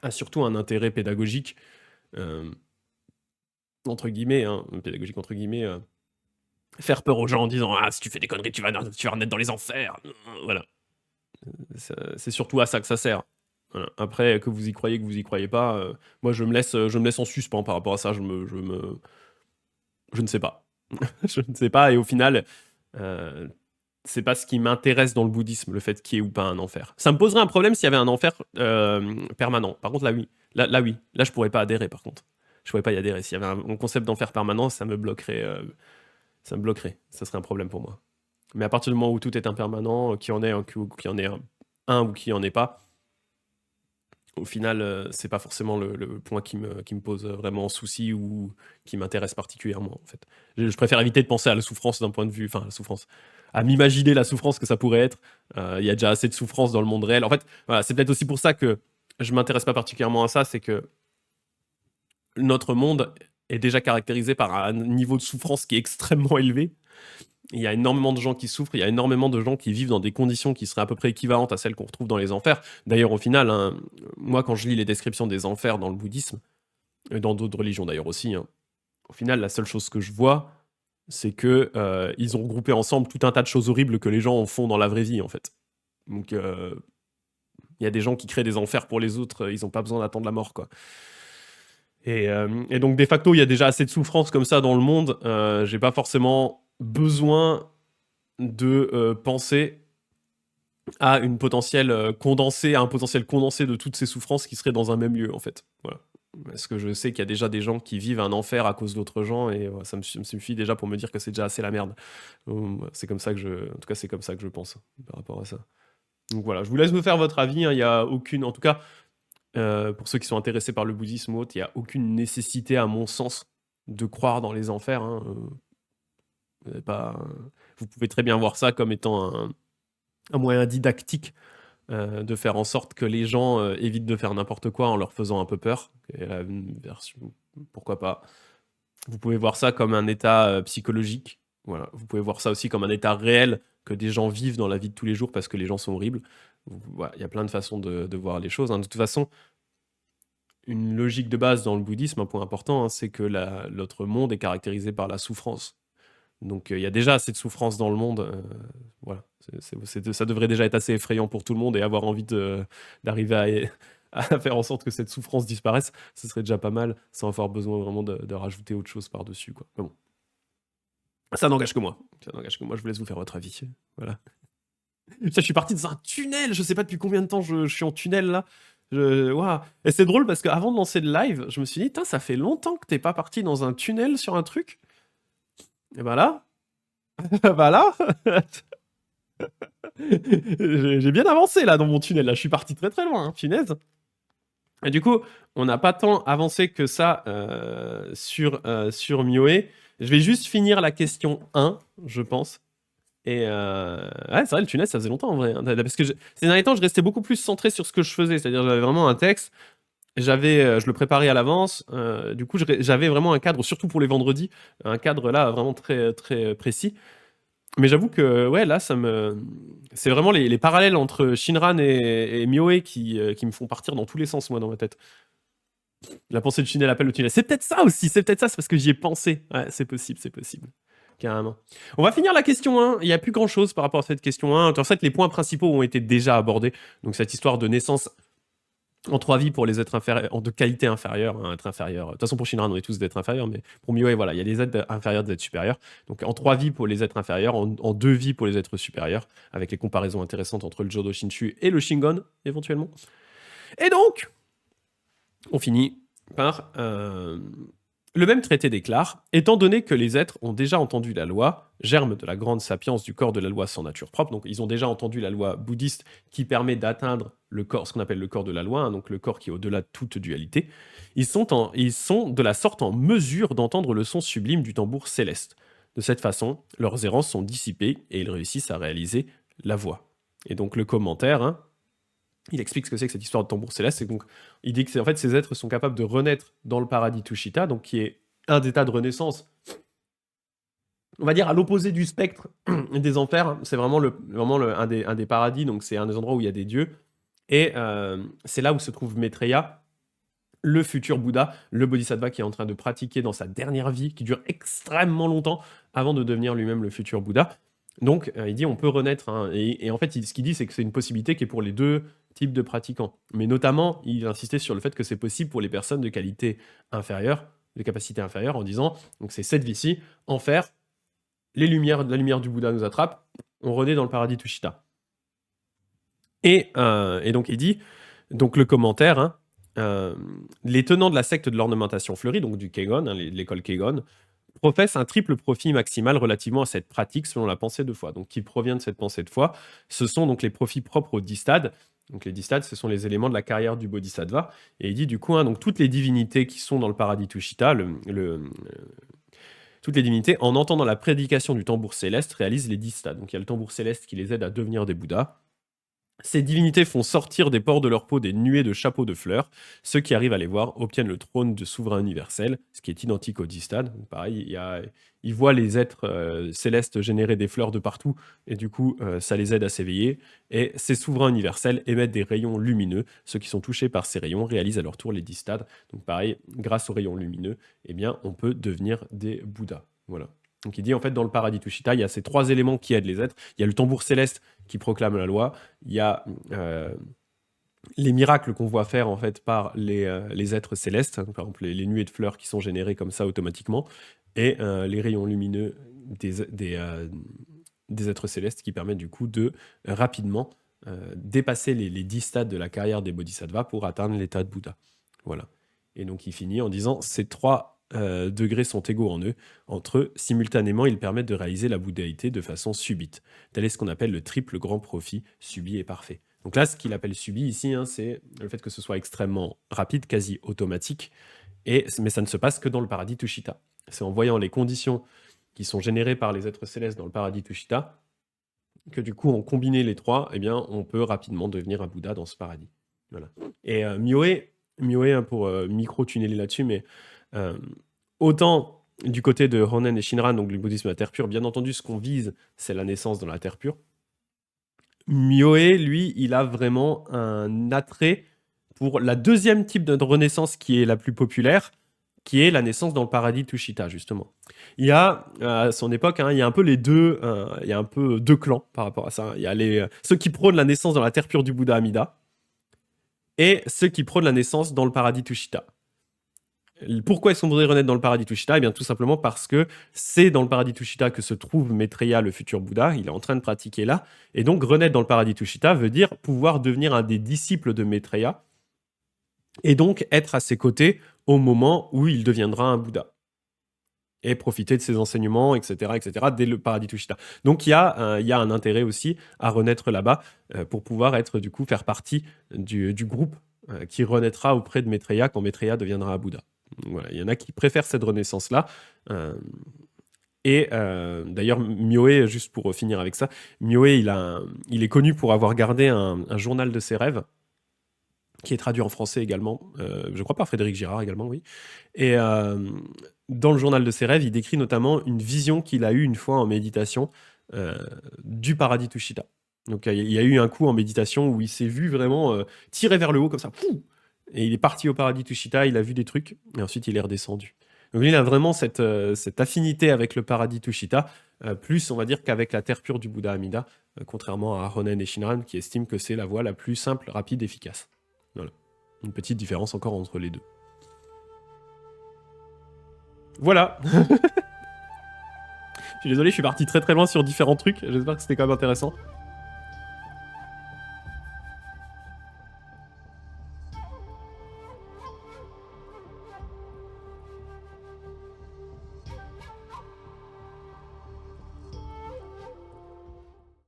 a surtout un intérêt pédagogique, entre guillemets, hein, pédagogique entre guillemets, faire peur aux gens en disant ah si tu fais des conneries tu vas renaître dans les enfers, voilà. C'est surtout à ça que ça sert. Voilà. Après, que vous y croyez pas, moi je me laisse en suspens par rapport à ça. Je ne sais pas. Je ne sais pas, et au final, euh, c'est pas ce qui m'intéresse dans le bouddhisme, le fait qu'il y ait ou pas un enfer. Ça me poserait un problème s'il y avait un enfer permanent. Par contre, là, oui. Là, oui. Là, je pourrais pas adhérer, par contre. Je pourrais pas y adhérer. S'il y avait un concept d'enfer permanent, ça me bloquerait. Ça me bloquerait. Ça serait un problème pour moi. Mais à partir du moment où tout est impermanent, qu'il y en ait qu'il y en ait un ou qu'il y en ait pas, au final, c'est pas forcément le point qui me pose vraiment souci ou qui m'intéresse particulièrement, en fait. Je préfère éviter de penser à la souffrance d'un point de vue, enfin, la souffrance, à m'imaginer la souffrance que ça pourrait être. Il y a déjà assez de souffrance dans le monde réel. En fait, voilà, c'est peut-être aussi pour ça que je m'intéresse pas particulièrement à ça, c'est que notre monde est déjà caractérisé par un niveau de souffrance qui est extrêmement élevé. Il y a énormément de gens qui souffrent, il y a énormément de gens qui vivent dans des conditions qui seraient à peu près équivalentes à celles qu'on retrouve dans les enfers. D'ailleurs, au final, hein, moi, quand je lis les descriptions des enfers dans le bouddhisme, et dans d'autres religions d'ailleurs aussi, hein, au final, la seule chose que je vois, c'est que ils ont regroupé ensemble tout un tas de choses horribles que les gens font dans la vraie vie, en fait. Donc, il y a des gens qui créent des enfers pour les autres, ils n'ont pas besoin d'attendre la mort, quoi. Et donc, de facto, il y a déjà assez de souffrance comme ça dans le monde. J'ai pas forcément besoin de penser à une potentielle condensée, à un potentiel condensé de toutes ces souffrances qui seraient dans un même lieu, en fait. Voilà. Parce que je sais qu'il y a déjà des gens qui vivent un enfer à cause d'autres gens, et ça me suffit déjà pour me dire que c'est déjà assez la merde. C'est comme ça que en tout cas, c'est comme ça que je pense par rapport à ça. Donc voilà, je vous laisse me faire votre avis. Hein. Il y a aucune, en tout cas, pour ceux qui sont intéressés par le bouddhisme ou autre, il n'y a aucune nécessité, à mon sens, de croire dans les enfers. Hein. Vous pouvez très bien voir ça comme étant un moyen didactique de faire en sorte que les gens évitent de faire n'importe quoi en leur faisant un peu peur. Et la version, pourquoi pas. Vous pouvez voir ça comme un état psychologique. Voilà. Vous pouvez voir ça aussi comme un état réel que des gens vivent dans la vie de tous les jours parce que les gens sont horribles. Voilà, il y a plein de façons de voir les choses. Hein. De toute façon, une logique de base dans le bouddhisme, un point important, hein, c'est que notre monde est caractérisé par la souffrance. Donc il y a déjà assez de souffrance dans le monde. Voilà. Ça devrait déjà être assez effrayant pour tout le monde, et avoir envie d'arriver à faire en sorte que cette souffrance disparaisse, ce serait déjà pas mal, sans avoir besoin vraiment de rajouter autre chose par-dessus, quoi. Mais bon. Ça n'engage que moi. Ça n'engage que moi, je vous laisse vous faire votre avis. Voilà. Je suis parti dans un tunnel, je sais pas depuis combien de temps je suis en tunnel là. Ouah. Et c'est drôle parce qu'avant de lancer le live, je me suis dit, ça fait longtemps que t'es pas parti dans un tunnel sur un truc. Et ben là, bah là, j'ai bien avancé là dans mon tunnel. Là, je suis parti très très loin, hein, punaise. Et du coup, on n'a pas tant avancé que ça sur Mioé. Je vais juste finir la question 1, je pense. Et ouais, c'est vrai, le tunnel, ça faisait longtemps en vrai. Hein, parce que ces derniers temps, je restais beaucoup plus centré sur ce que je faisais. C'est-à-dire, j'avais vraiment un texte, je le préparais à l'avance. Du coup, j'avais vraiment un cadre, surtout pour les vendredis, un cadre là vraiment très, très précis. Mais j'avoue que ouais, là, c'est vraiment les parallèles entre Shinran et Mioe qui me font partir dans tous les sens, moi, dans ma tête. La pensée du tunnel appelle le tunnel. C'est peut-être ça aussi, c'est peut-être ça, c'est parce que j'y ai pensé. Ouais, c'est possible, c'est possible. Carrément. On va finir la question 1. Il n'y a plus grand-chose par rapport à cette question 1. En fait, les points principaux ont été déjà abordés. Donc, cette histoire de naissance en 3 vies pour les êtres inférieurs, de qualité inférieure, un être inférieur. De toute façon, pour Shinran, on est tous d'êtres inférieurs, mais pour Mioe, voilà, il y a des êtres inférieurs, des êtres supérieurs. Donc, en 3 vies pour les êtres inférieurs, en 2 vies pour les êtres supérieurs, avec les comparaisons intéressantes entre le Jodo Shinshu et le Shingon, éventuellement. Et donc, on finit par le même traité déclare, étant donné que les êtres ont déjà entendu la loi, germe de la grande sapience du corps de la loi sans nature propre, donc ils ont déjà entendu la loi bouddhiste qui permet d'atteindre le corps, ce qu'on appelle le corps de la loi, hein, donc le corps qui est au-delà de toute dualité, ils sont de la sorte en mesure d'entendre le son sublime du tambour céleste. De cette façon, leurs errances sont dissipées et ils réussissent à réaliser la voie. Et donc le commentaire, hein, il explique ce que c'est que cette histoire de tambour céleste. Et donc, il dit que en fait, ces êtres sont capables de renaître dans le paradis Tushita, donc qui est un état de renaissance, on va dire à l'opposé du spectre des enfers. C'est vraiment, un des paradis, donc c'est un des endroits où il y a des dieux. Et c'est là où se trouve Maitreya, le futur Bouddha, le bodhisattva qui est en train de pratiquer dans sa dernière vie, qui dure extrêmement longtemps avant de devenir lui-même le futur Bouddha. Donc, il dit on peut renaître. Hein, et en fait, ce qu'il dit, c'est que c'est une possibilité qui est pour les deux types de pratiquants. Mais notamment, il insistait sur le fait que c'est possible pour les personnes de qualité inférieure, de capacité inférieure, en disant, donc c'est cette vie-ci, enfer, la lumière du Bouddha nous attrape, on renaît dans le paradis Tushita. Et donc il dit, donc le commentaire, hein, les tenants de la secte de l'ornementation fleurie, donc du Kegon, hein, l'école Kegon, professent un triple profit maximal relativement à cette pratique selon la pensée de foi. Donc qui provient de cette pensée de foi, ce sont donc les profits propres aux 10 stades. Donc les 10 stades, ce sont les éléments de la carrière du Bodhisattva. Et il dit du coup, hein, donc toutes les divinités qui sont dans le paradis Tushita, toutes les divinités, en entendant la prédication du tambour céleste, réalisent les 10 stades. Donc il y a le tambour céleste qui les aide à devenir des Bouddhas. Ces divinités font sortir des pores de leur peau des nuées de chapeaux de fleurs. Ceux qui arrivent à les voir obtiennent le trône de souverain universel, ce qui est identique au Distad. Pareil, ils voient les êtres célestes générer des fleurs de partout, et du coup, ça les aide à s'éveiller. Et ces souverains universels émettent des rayons lumineux. Ceux qui sont touchés par ces rayons réalisent à leur tour les Distad. Donc pareil, grâce aux rayons lumineux, eh bien, on peut devenir des Bouddhas. Voilà. Donc il dit en fait dans le paradis Tushita, il y a ces 3 éléments qui aident les êtres. Il y a le tambour céleste qui proclame la loi. Il y a les miracles qu'on voit faire en fait par les êtres célestes, hein, par exemple les nuées de fleurs qui sont générées comme ça automatiquement, et les rayons lumineux des êtres célestes qui permettent du coup de rapidement dépasser les 10 stades de la carrière des bodhisattvas pour atteindre l'état de Bouddha. Voilà. Et donc il finit en disant ces 3 degrés sont égaux entre eux, simultanément ils permettent de réaliser la bouddhaïté de façon subite. Tel est ce qu'on appelle le triple grand profit, subi et parfait. Donc là, ce qu'il appelle subi ici, hein, c'est le fait que ce soit extrêmement rapide, quasi automatique, mais ça ne se passe que dans le paradis Tushita. C'est en voyant les conditions qui sont générées par les êtres célestes dans le paradis Tushita que du coup, en combiner les 3, eh bien, on peut rapidement devenir un Bouddha dans ce paradis. Voilà. Et Mioé, hein, pour micro-tunneler là-dessus, mais autant du côté de Honen et Shinran, donc le bouddhisme de la terre pure, bien entendu, ce qu'on vise, c'est la naissance dans la terre pure. Mioé, lui, il a vraiment un attrait pour la deuxième type de renaissance qui est la plus populaire, qui est la naissance dans le paradis Tushita, justement. Il y a, à son époque, hein, il y a un peu les deux, il y a un peu 2 clans par rapport à ça. Il y a ceux qui prônent la naissance dans la terre pure du Bouddha Amida, et ceux qui prônent la naissance dans le paradis Tushita. Pourquoi est-ce qu'on voudrait renaître dans le paradis Tushita? Eh bien, tout simplement parce que c'est dans le paradis Tushita que se trouve Maitreya, le futur Bouddha. Il est en train de pratiquer là. Et donc, renaître dans le paradis Tushita veut dire pouvoir devenir un des disciples de Maitreya et donc être à ses côtés au moment où il deviendra un Bouddha. Et profiter de ses enseignements, etc., dès le paradis Tushita. Donc, il y a un intérêt aussi à renaître là-bas pour pouvoir être, du coup, faire partie du groupe qui renaîtra auprès de Maitreya quand Maitreya deviendra un Bouddha. Voilà, il y en a qui préfèrent cette renaissance-là. D'ailleurs, Mioé, juste pour finir avec ça, Mioé, il est connu pour avoir gardé un journal de ses rêves, qui est traduit en français également, je crois par Frédéric Girard également, oui. Et dans le journal de ses rêves, il décrit notamment une vision qu'il a eue une fois en méditation du paradis Tushita. Donc il y a eu un coup en méditation où il s'est vu vraiment tirer vers le haut comme ça, pouf, et il est parti au paradis Tushita, il a vu des trucs, et ensuite il est redescendu. Donc lui, il a vraiment cette affinité avec le paradis Tushita, plus on va dire qu'avec la terre pure du Bouddha Amida, contrairement à Honen et Shinran qui estiment que c'est la voie la plus simple, rapide, efficace. Voilà. Une petite différence encore entre les deux. Voilà. Je suis désolé, je suis parti très très loin sur différents trucs. J'espère que c'était quand même intéressant.